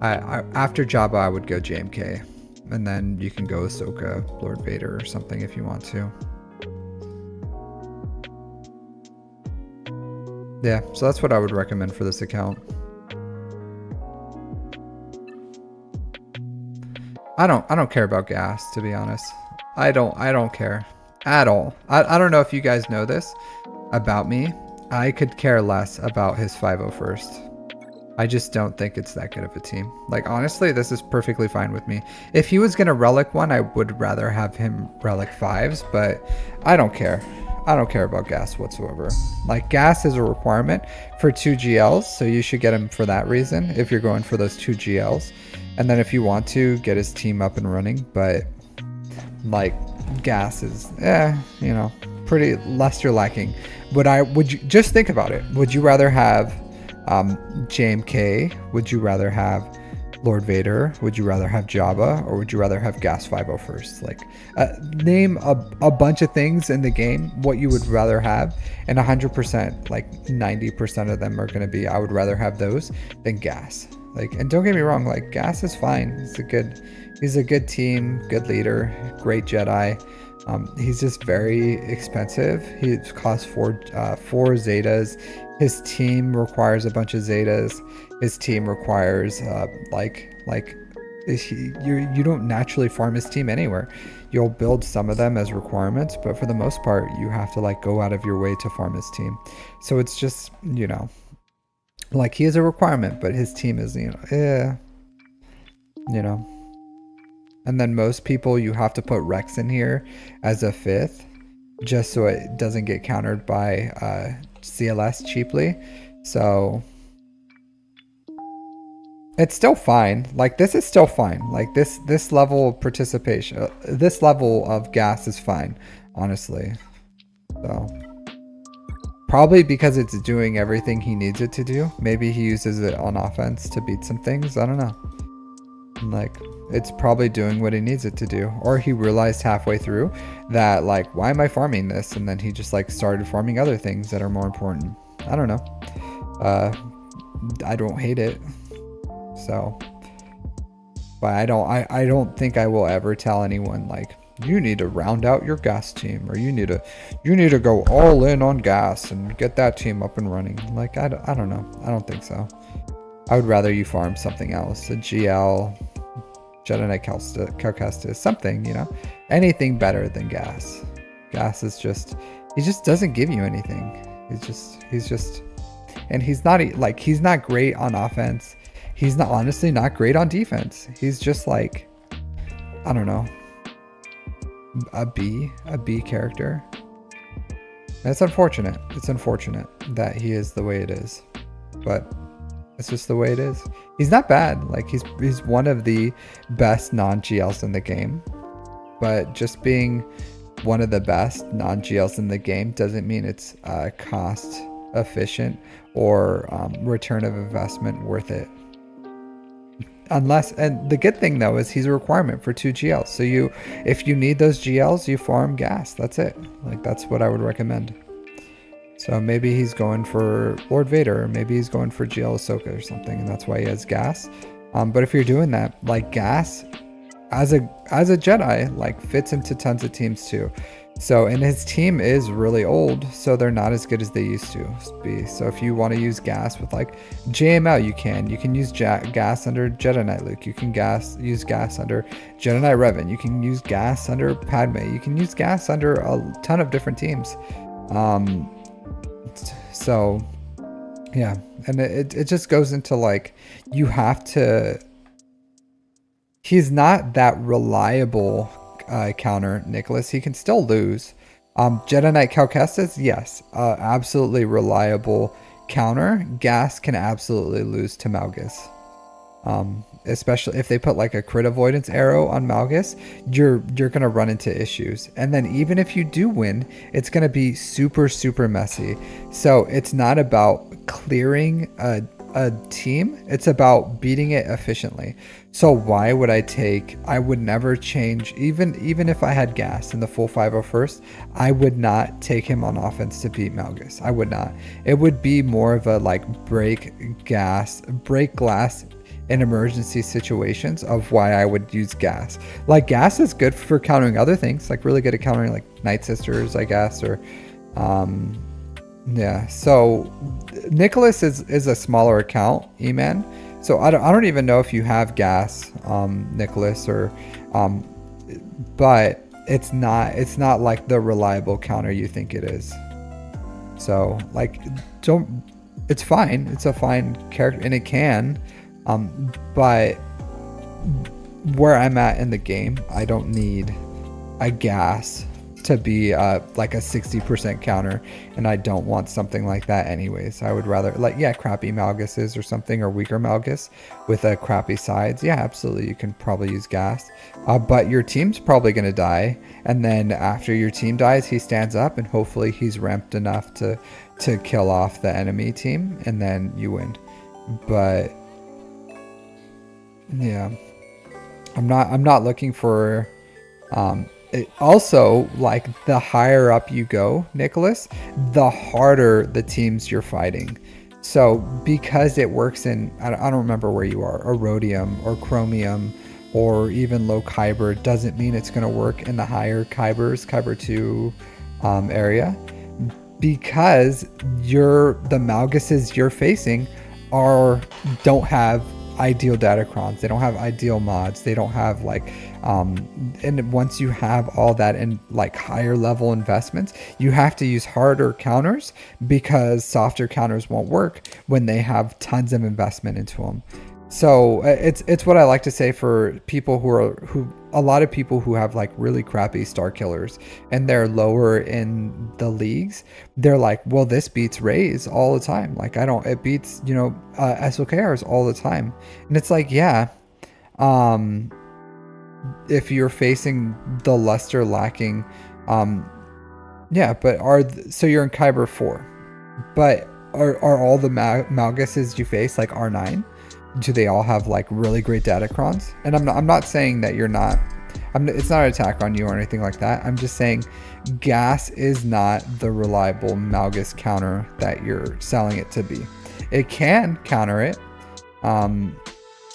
after Jabba I would go JMK, and then you can go Ahsoka, Lord Vader, or something if you want to. Yeah, so that's what I would recommend for this account. I don't care about gas, to be honest. I don't care at all. I don't know if you guys know this about me. I could care less about his 501st. I just don't think it's that good of a team. Like, honestly, this is perfectly fine with me. If he was gonna relic one, I would rather have him relic 5s, but I don't care. I don't care about gas whatsoever. Like, gas is a requirement for 2 GLs, so you should get him for that reason if you're going for those 2 GLs. And then if you want to, get his team up and running, but like, gas is, pretty luster lacking. Would you just think about it? Would you rather have JMK? Would you rather have Lord Vader? Would you rather have Jabba, or would you rather have Gas 501st? Like, name a bunch of things in the game what you would rather have, and 100%, like 90% of them are going to be, I would rather have those than Gas. Like, and don't get me wrong, like Gas is fine. He's a good team, good leader, great Jedi. He's just very expensive. He costs four Zetas. His team requires a bunch of Zetas. His team requires you don't naturally farm his team anywhere. You'll build some of them as requirements, but for the most part, you have to like go out of your way to farm his team. So it's just, you know, like he is a requirement, but his team is, you know. And then most people, you have to put Rex in here as a 5th, just so it doesn't get countered by CLS cheaply. So it's still fine. Like, this is still fine. Like, this level of participation, this level of gas is fine, honestly. So probably because it's doing everything he needs it to do. Maybe he uses it on offense to beat some things. I don't know. Like, it's probably doing what he needs it to do. Or he realized halfway through that, like, why am I farming this? And then he just, like, started farming other things that are more important. I don't know. I don't hate it. So, but I don't think I will ever tell anyone, like, you need to round out your gas team, or you need to go all in on gas and get that team up and running. Like, I don't know. I don't think so. I would rather you farm something else, a GL, Jedi Knight Calcastus, something, you know, anything better than gas. Gas is just, he just doesn't give you anything. He's just, and he's not great on offense. He's honestly not great on defense. He's just like, I don't know, a B character. It's unfortunate. It's unfortunate that he is the way it is, but it's just the way it is. He's not bad. Like, he's one of the best non-GLs in the game, but just being one of the best non-GLs in the game doesn't mean it's cost efficient or return of investment worth it. Unless, and the good thing though is he's a requirement for 2 GLs. So if you need those GLs, you farm gas. That's it. Like, that's what I would recommend. So maybe he's going for Lord Vader, or maybe he's going for GL Ahsoka or something, and that's why he has gas. But if you're doing that, like, gas as a Jedi, like, fits into tons of teams too. So, and his team is really old, so they're not as good as they used to be. So if you want to use gas with, like, JML, you can use gas under Jedi Knight Luke. You can use gas under Jedi Knight Revan. You can use gas under Padme. You can use gas under a ton of different teams. So yeah, and it just goes into, like, you have to, he's not that reliable counter, Nicholas. He can still lose. Jedi Knight Calcastus, yes, absolutely reliable counter. Gas can absolutely lose to Malgus. Especially if they put, like, a crit avoidance arrow on Malgus, you're gonna run into issues. And then even if you do win, it's gonna be super messy. So it's not about clearing a team, it's about beating it efficiently. So why would I would never change, even if I had gas in the full 501st, I would not take him on offense to beat Malgus. I would not. It would be more of a, like, break glass in emergency situations of why I would use gas. Like, gas is good for countering other things, like really good at countering, like, Night Sisters, I guess, or yeah. So Nicholas is a smaller account, E-Man. So I don't even know if you have gas, Nicholas, or but it's not like the reliable counter you think it is. So, like, it's fine. It's a fine character, and it can, but where I'm at in the game, I don't need a gas to be like a 60% counter, and I don't want something like that anyways. I would rather, like, yeah, crappy Malguses or something, or weaker Malgus with a crappy sides. Yeah, absolutely, you can probably use gas, but your team's probably gonna die, and then after your team dies, he stands up, and hopefully he's ramped enough to kill off the enemy team, and then you win. But Yeah. I'm not looking for also, like, the higher up you go, Nicholas, the harder the teams you're fighting. So because it works in, I don't remember where you are, Erodium or Chromium or even low Kyber, doesn't mean it's going to work in the higher Kybers, Kyber 2 area, because the Malguses you're facing don't have ideal datacrons, they don't have ideal mods, they don't have like and once you have all that in like higher level investments, you have to use harder counters because softer counters won't work when they have tons of investment into them. So it's what I like to say for people who a lot of people who have like really crappy star killers and they're lower in the leagues. They're like, well, this beats Rays all the time. Like it beats SOKRs all the time. And it's like, yeah, if you're facing the luster lacking, yeah, but so you're in Kyber 4, but are all the Malguses you face like R9? Do they all have like really great datacrons? And I'm not saying that you're not. It's not an attack on you or anything like that. I'm just saying gas is not the reliable Malgus counter that you're selling it to be. It can counter it, and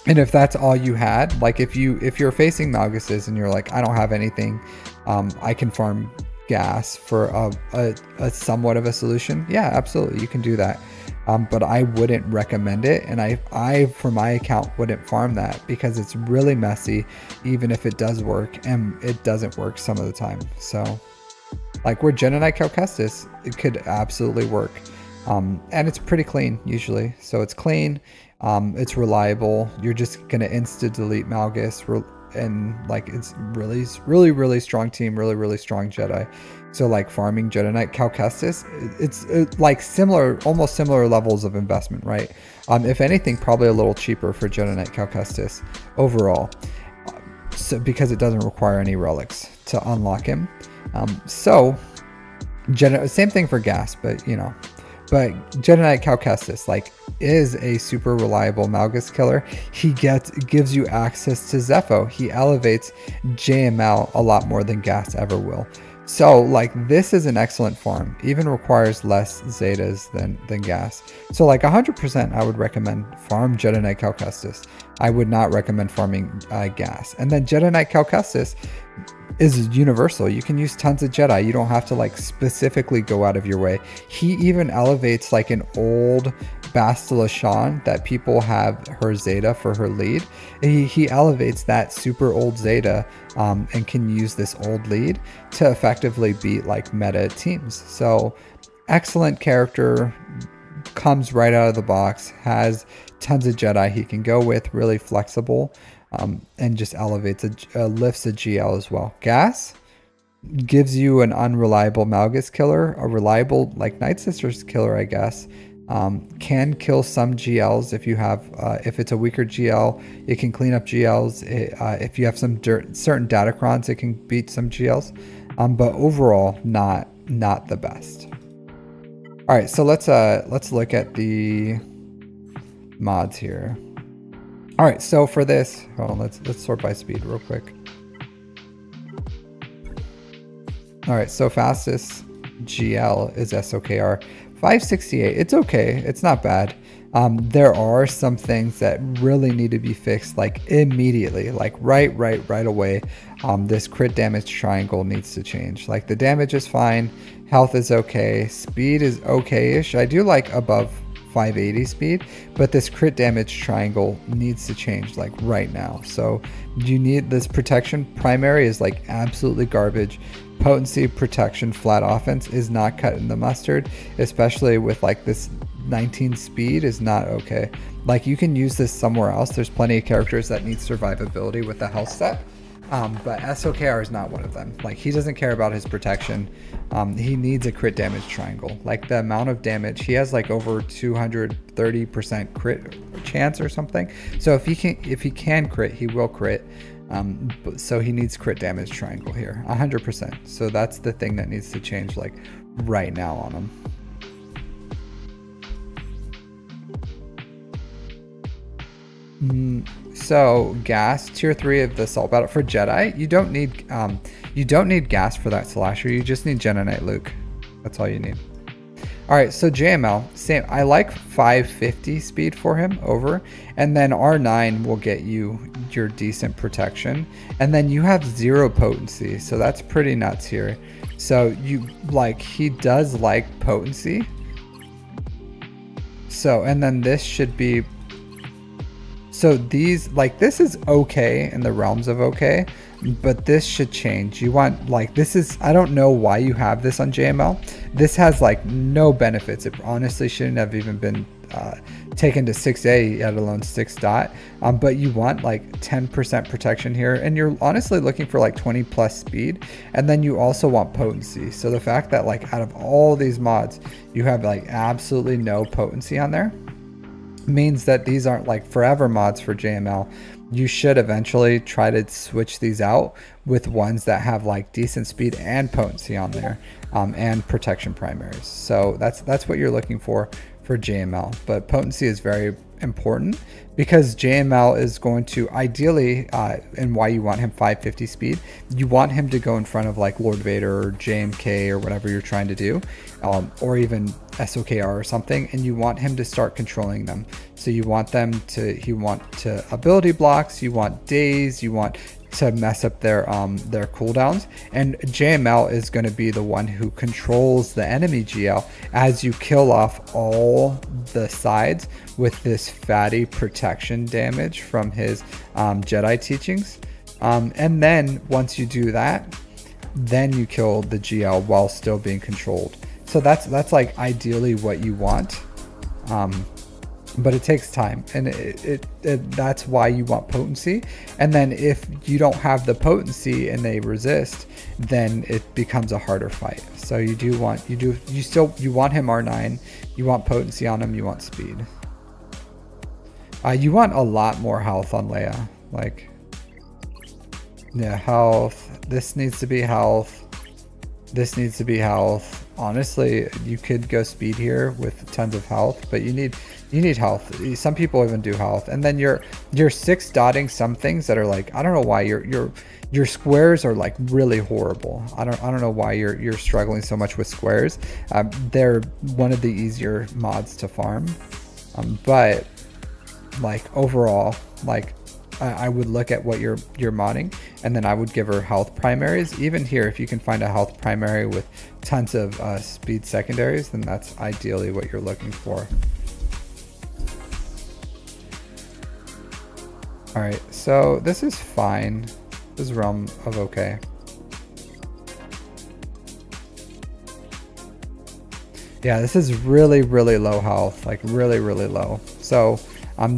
if that's all you had, like if you're facing Malguses and you're like, I don't have anything, I can farm gas for a somewhat of a solution. Yeah, absolutely, you can do that. But I wouldn't recommend it, and I for my account wouldn't farm that because it's really messy, even if it does work, and it doesn't work some of the time. So like where Genonite Calcestis, it could absolutely work, and it's pretty clean usually. So it's clean, it's reliable. You're just gonna insta delete Malgus, and like it's really strong team, really strong Jedi. So like farming Genonite Calcestis, it's like almost similar levels of investment, right? If anything, probably a little cheaper for Genonite Calcestis overall, so because it doesn't require any relics to unlock him. So same thing for gas, but but Genonite Calcestis like is a super reliable Malgus killer. He gives you access to Zepho. He elevates JML a lot more than gas ever will. So like this is an excellent farm, even requires less zetas than gas. So like 100% I would recommend farm Genonite Calcestis. I would not recommend farming gas. And then Genonite Calcestis is universal. You can use tons of Jedi. You don't have to like specifically go out of your way. He even elevates like an old Bastila Shan that people have her Zeta for her lead. He elevates that super old Zeta and can use this old lead to effectively beat like meta teams. So excellent character, comes right out of the box, has tons of Jedi he can go with, really flexible, and just elevates lifts a GL as well. Gas gives you an unreliable Malgus killer, a reliable like Night Sisters killer, I guess. Can kill some GLs if you have if it's a weaker GL, it can clean up GLs. If you have some certain datacrons, it can beat some GLs, but overall not the best. All right, so let's look at the mods here. All right, so for this, hold on, let's sort by speed real quick. All right, so fastest GL is SOKR 568. It's okay, it's not bad. There are some things that really need to be fixed like immediately, like right away. This crit damage triangle needs to change. Like the damage is fine, health is okay, speed is okay-ish. I do like above 580 speed, but this crit damage triangle needs to change like right now. So you need this protection. Primary is like absolutely garbage. Potency, protection, flat offense is not cutting the mustard, especially with like this 19 speed is not okay. Like you can use this somewhere else. There's plenty of characters that need survivability with the health set, but SOKR is not one of them. Like he doesn't care about his protection. He needs a crit damage triangle. Like the amount of damage he has, like over 230% crit chance or something. So if he can crit, he will crit. So he needs crit damage triangle here, 100%. So that's the thing that needs to change like right now on him. So gas tier 3 of the assault battle for Jedi. You don't need gas for that slasher. You just need Jedi Knight Luke. That's all you need. All right, so JML, same. I like 550 speed for him over, and then R9 will get you your decent protection, and then you have 0 potency, so that's pretty nuts here. So he does like potency. So, and then this should be, so these, this is okay in the realms of okay, but this should change. You want, this is, I don't know why you have this on JML. This has no benefits. It honestly shouldn't have even been taken to 6A, let alone 6 dot. But you want 10% protection here, and you're honestly looking for 20 plus speed, and then you also want potency. So the fact that out of all these mods, you have absolutely no potency on there means that these aren't forever mods for JML. You should eventually try to switch these out with ones that have decent speed and potency on there, and protection primaries. So that's what you're looking for JML. But potency is very important because JML is going to ideally, and why you want him 550 speed, you want him to go in front of Lord Vader or JMK or whatever you're trying to do, or even SOKR or something, and you want him to start controlling them. So you want to ability blocks, you want days, you want to mess up their cooldowns, and JML is going to be the one who controls the enemy GL as you kill off all the sides with this fatty protection damage from his Jedi teachings, and then once you do that, then you kill the GL while still being controlled. So that's ideally what you want, but it takes time, and that's why you want potency. And then if you don't have the potency and they resist, then it becomes a harder fight. So you want him R9, you want potency on him, you want speed. You want a lot more health on Leia, yeah, health. This needs to be health. This needs to be health. Honestly, you could go speed here with tons of health, but you need health. Some people even do health, and then you're 6 dotting some things that are I don't know why your squares are really horrible. I don't know why you're struggling so much with squares. They're one of the easier mods to farm, but overall, I would look at what you're modding, and then I would give her health primaries. Even here, if you can find a health primary with tons of speed secondaries, then that's ideally what you're looking for. All right, so this is fine. This is realm of okay. Yeah, this is really, really low health, really, really low. So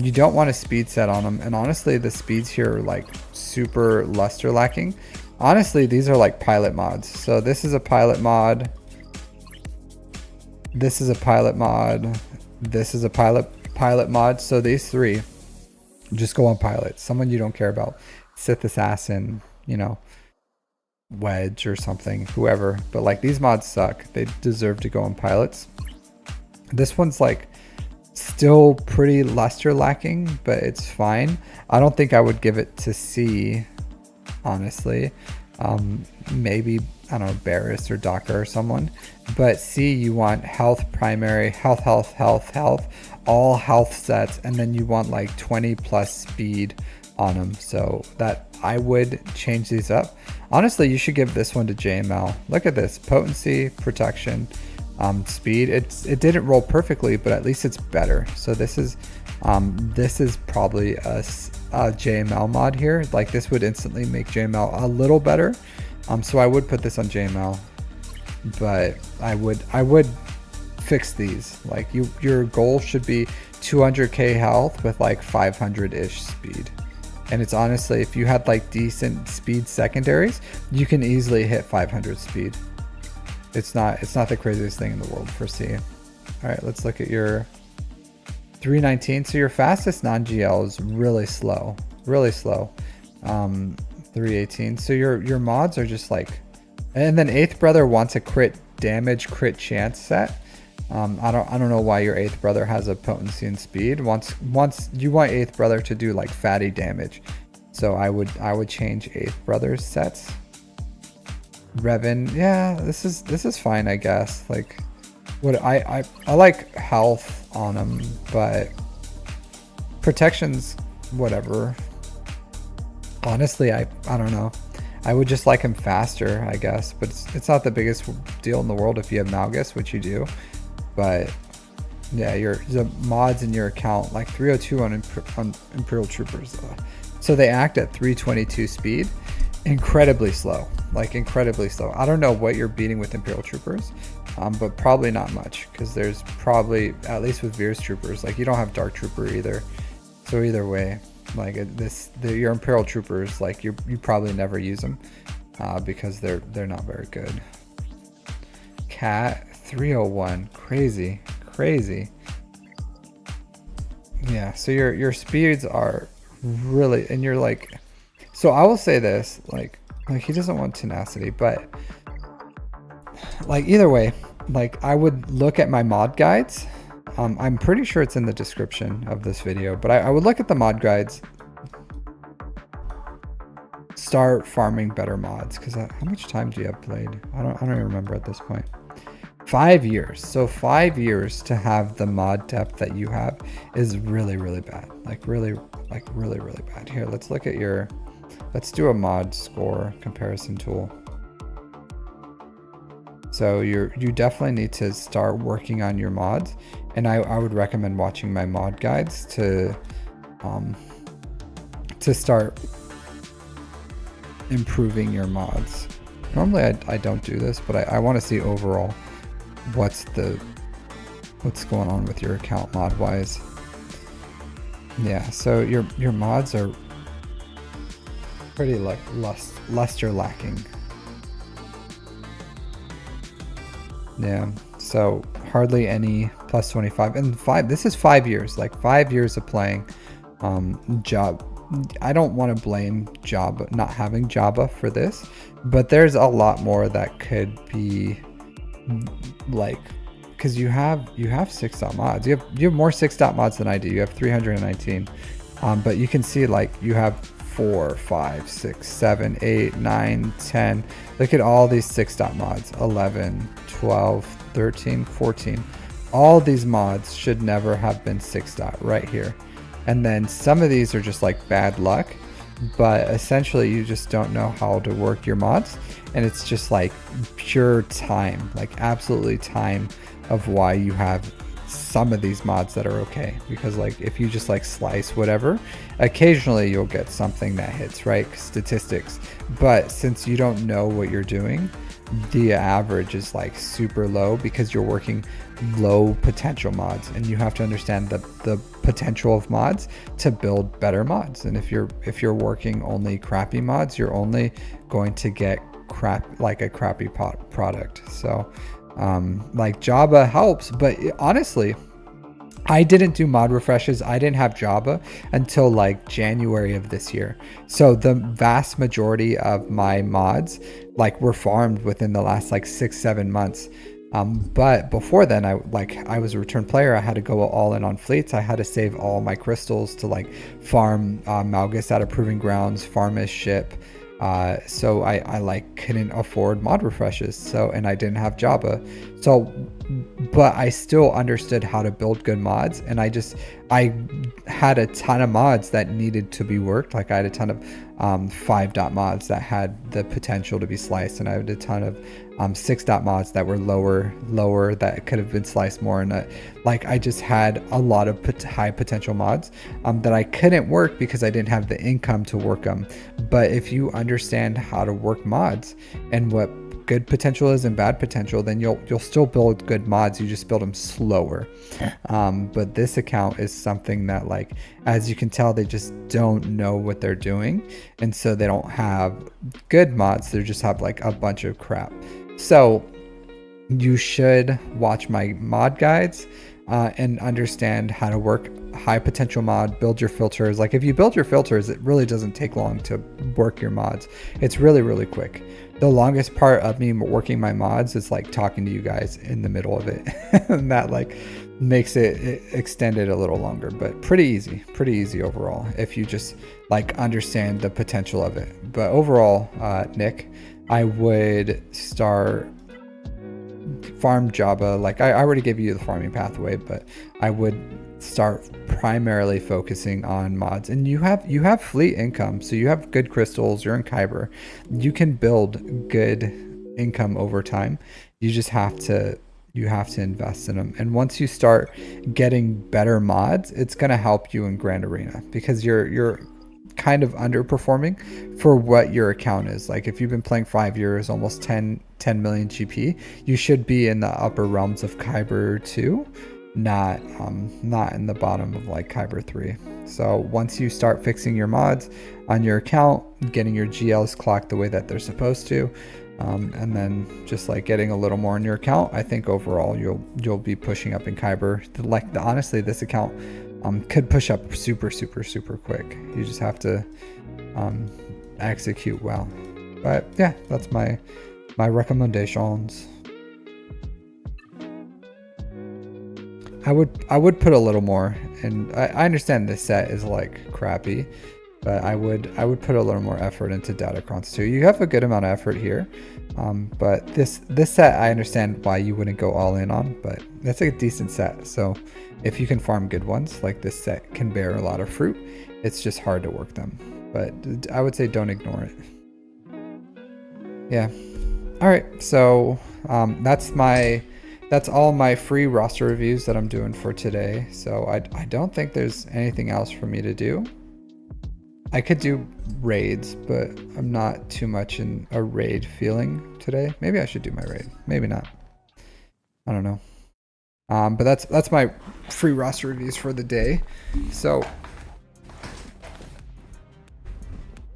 you don't want a speed set on them, and honestly the speeds here are super luster lacking. Honestly, these are pilot mods. So this is a pilot mod, this is a pilot mod, this is a pilot mod. So these 3 just go on pilot. Someone you don't care about, Sith assassin, Wedge or something, whoever. But these mods suck. They deserve to go on pilots. This one's still pretty luster lacking, but it's fine. I don't think I would give it to C, honestly. Maybe, I don't know, Barris or Docker or someone. But C, you want health primary, health, all health sets, and then you want 20 plus speed on them. So that I would change these up. Honestly, you should give this one to JML. Look at this, potency, protection, speed. It didn't roll perfectly, but at least it's better. So this is probably a JML mod here. This would instantly make JML a little better. So I would put this on JML, but I would fix these. Your goal should be 200k health with 500-ish speed. And it's honestly, if you had decent speed secondaries, you can easily hit 500 speed. It's not the craziest thing in the world for C. All right, let's look at your 319. So your fastest non-GL is really slow, 318. So your mods are just and then 8th Brother wants a crit damage, crit chance set. I don't know why your 8th brother has a potency and speed. Once you want 8th brother to do like fatty damage. So I would change 8th brother's sets. Revan, yeah, this is fine, I guess. Like what I like health on him, but protection's whatever. Honestly, I don't know. I would just like him faster, I guess, but it's not the biggest deal in the world if you have Malgus, which you do. But yeah, the mods in your account, like 302 on Imperial Troopers. So they act at 322 speed, incredibly slow, like incredibly slow. I don't know what you're beating with Imperial Troopers, but probably not much, because there's probably, at least with Veer's Troopers, like you don't have Dark Trooper either. So either way, like your Imperial Troopers, like you probably never use them because they're not very good. Cat 301, crazy. Yeah, so your speeds are really, and you're like, so I will say this, like he doesn't want tenacity, but like either way, like I would look at my mod guides. I'm pretty sure it's in the description of this video, but I would look at the mod guides, start farming better mods, because how much time do you have played? I don't even remember at this point. 5 years. So 5 years to have the mod depth that you have is really bad. Like really bad. Here, let's look at let's do a mod score comparison tool. So you definitely need to start working on your mods, and I would recommend watching my mod guides to start improving your mods. Normally I don't do this, but I want to see overall what's going on with your account mod wise. Yeah, so your mods are pretty like luster lacking. Yeah, so hardly any plus 25, and this is 5 years, like 5 years of playing. I don't want to blame Jabba, not having Jabba for this, but there's a lot more that could be like, because you have 6 mods. You have more 6 mods than I do. You have 319, but you can see like you have 4, 5, 6, 7, 8, 9, 10. Look at all these 6 mods. 11, 12, 13, 14. All these mods should never have been 6 right here. And then some of these are just like bad luck, but essentially you just don't know how to work your mods, and it's just like pure time, like absolutely time of why you have some of these mods that are okay. Because like if you just like slice whatever, occasionally you'll get something that hits, right? Statistics. But since you don't know what you're doing, the average is like super low because you're working low potential mods, and you have to understand the potential of mods to build better mods. And if you're working only crappy mods, you're only going to get a crappy product. So like Jabba helps, but honestly, I didn't do mod refreshes. I didn't have Jabba until like January of this year. So the vast majority of my mods like were farmed within the last like 6-7 months. But before then, I was a return player. I had to go all in on fleets. I had to save all my crystals to like farm Malgus out of Proving Grounds, farm his ship. So I like couldn't afford mod refreshes. So, and I didn't have Jabba. So, but I still understood how to build good mods, and I had a ton of mods that needed to be worked. Like I had a ton of 5 mods that had the potential to be sliced, and I had a ton of 6 mods that were lower that could have been sliced more. And like I just had a lot of high potential mods that I couldn't work because I didn't have the income to work them. But if you understand how to work mods and what good potential is and bad potential, then you'll still build good mods. You just build them slower. But this account is something that, like, as you can tell, they just don't know what they're doing, and so they don't have good mods. They just have like a bunch of crap. So you should watch my mod guides. and understand how to work high potential mod, build your filters. Like if you build your filters, it really doesn't take long to work your mods. It's really, really quick. The longest part of me working my mods is like talking to you guys in the middle of it. And that like makes it extended a little longer, but pretty easy overall if you just like understand the potential of it. But overall, Nick, I would start farm Java. Like I already gave you the farming pathway, but I would start primarily focusing on mods. And you have fleet income, so you have good crystals, you're in Kyber, you can build good income over time. You just have to invest in them. And once you start getting better mods, it's going to help you in Grand Arena, because you're kind of underperforming for what your account is. Like if you've been playing 5 years, almost 10 million GP, you should be in the upper realms of Kyber 2, not in the bottom of like Kyber 3. So once you start fixing your mods on your account, getting your GLs clocked the way that they're supposed to, and then just like getting a little more in your account, I think overall you'll be pushing up in Kyber. Honestly, this account could push up super quick. You just have to execute well. But yeah, that's my recommendations. I would put a little more, and I understand this set is like crappy, but I would put a little more effort into datacrons too. You have a good amount of effort here, but this set I understand why you wouldn't go all in on, but that's a decent set. So if you can farm good ones, like this set can bear a lot of fruit. It's just hard to work them, but I would say don't ignore it. Yeah. All right. So that's all my free roster reviews that I'm doing for today. So I don't think there's anything else for me to do. I could do raids, but I'm not too much in a raid feeling today. Maybe I should do my raid. Maybe not. I don't know. But that's my free roster reviews for the day. So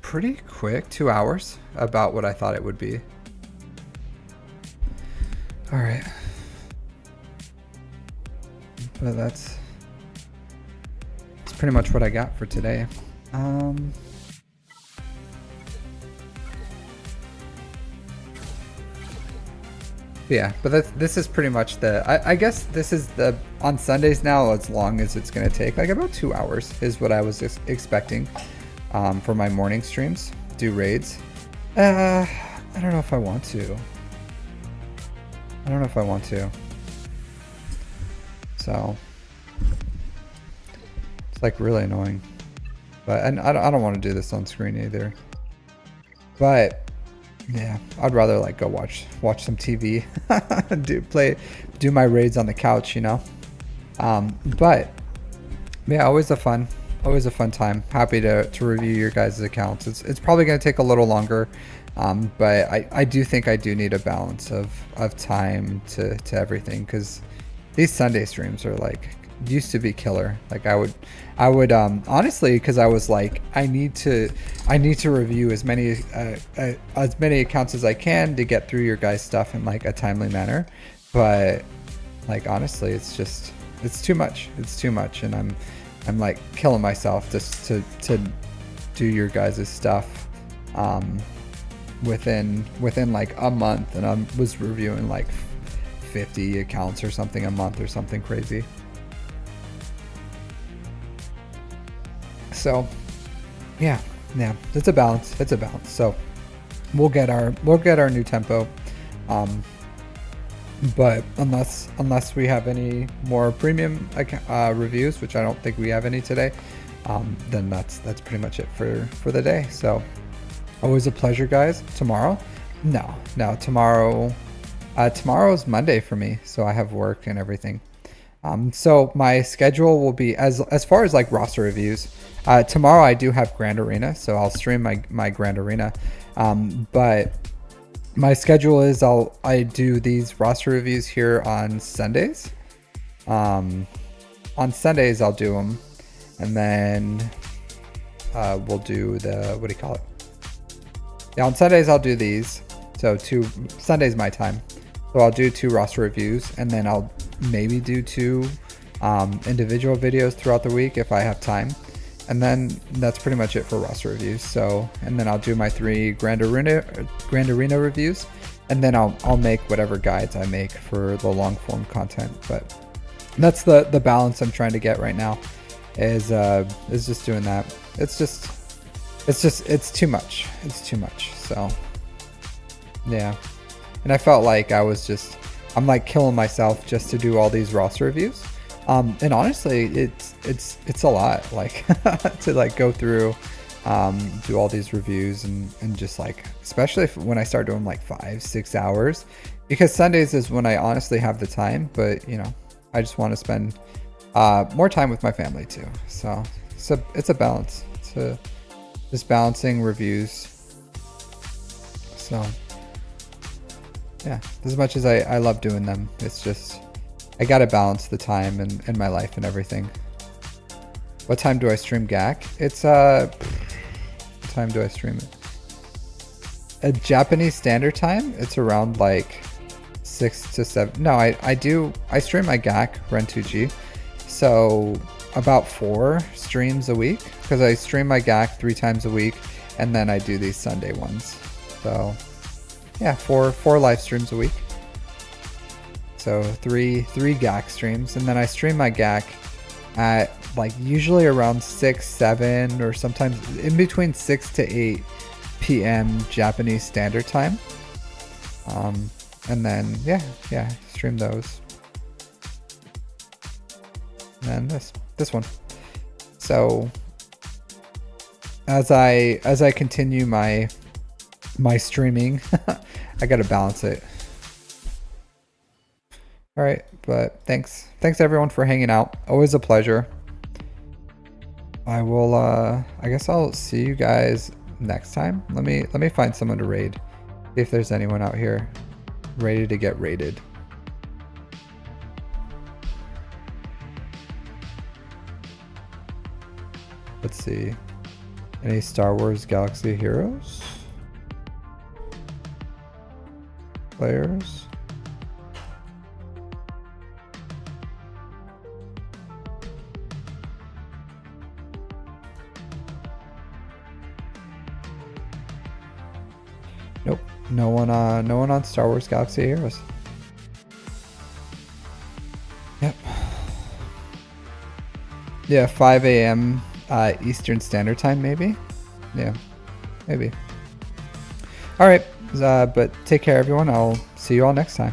pretty quick, 2 hours, about what I thought it would be. All right. But that's pretty much what I got for today. Yeah, but this is pretty much I guess this is on Sundays now, as long as it's going to take, like about 2 hours is what I was expecting for my morning streams, do raids. I don't know if I want to. So it's like really annoying, and I don't want to do this on screen either. But yeah, I'd rather like go watch some TV, do my raids on the couch, you know. But yeah, always a fun time. Happy to review your guys' accounts. It's probably going to take a little longer, but I do think I do need a balance of time to everything, because these Sunday streams are like used to be killer. Like I would honestly, because I was like, I need to review as many accounts as I can to get through your guys' stuff in like a timely manner. But like honestly, it's too much. And I'm like killing myself just to do your guys' stuff within like a month, and I was reviewing like 50 accounts or something a month or something crazy. So yeah, it's a balance. So we'll get our new tempo, but unless we have any more premium reviews, which I don't think we have any today, then that's pretty much it for the day. So always a pleasure, guys. Tomorrow tomorrow's Monday for me, so I have work and everything. So my schedule will be as far as like roster reviews. Tomorrow I do have Grand Arena, so I'll stream my Grand Arena. But my schedule is I do these roster reviews here on Sundays. On Sundays I'll do them, and then we'll do the, what do you call it? Yeah, on Sundays I'll do these. So Sunday's my time. So I'll do 2 roster reviews, and then I'll maybe do 2 individual videos throughout the week if I have time. And then that's pretty much it for roster reviews. So, and then I'll do my 3 Grand Arena reviews, and then I'll make whatever guides I make for the long form content. But that's the balance I'm trying to get right now, is just doing that. It's too much. It's too much. So yeah, and I felt like I'm like killing myself just to do all these roster reviews. And honestly, it's a lot, like to like go through, do all these reviews and just like, especially when I start doing like 5-6 hours, because Sundays is when I honestly have the time, but you know, I just want to spend more time with my family too. So it's a balance. It's just balancing reviews. So yeah, as much as I love doing them, it's just, I gotta balance the time and my life and everything. What time do I stream GAC? It's what time do I stream it? At Japanese Standard Time, it's around like 6 to 7. No, I stream my GAC Ren 2G, so about 4 streams a week, because I stream my GAC 3 times a week, and then I do these Sunday ones. So yeah, 4 live streams a week. So 3 GAC streams, and then I stream my GAC at like usually around 6, 7, or sometimes in between 6 to 8 p.m. Japanese Standard Time. And then yeah, stream those. And then this one. So as I continue my streaming, I gotta balance it. All right, but thanks everyone for hanging out. Always a pleasure. I will I guess I'll see you guys next time. Let me find someone to raid. See if there's anyone out here ready to get raided. Let's see. Any Star Wars Galaxy heroes? Players? Nope, no one on Star Wars Galaxy Heroes. Yep. Yeah, 5 a.m. Eastern Standard Time, maybe. Yeah, maybe. All right, but take care, everyone. I'll see you all next time.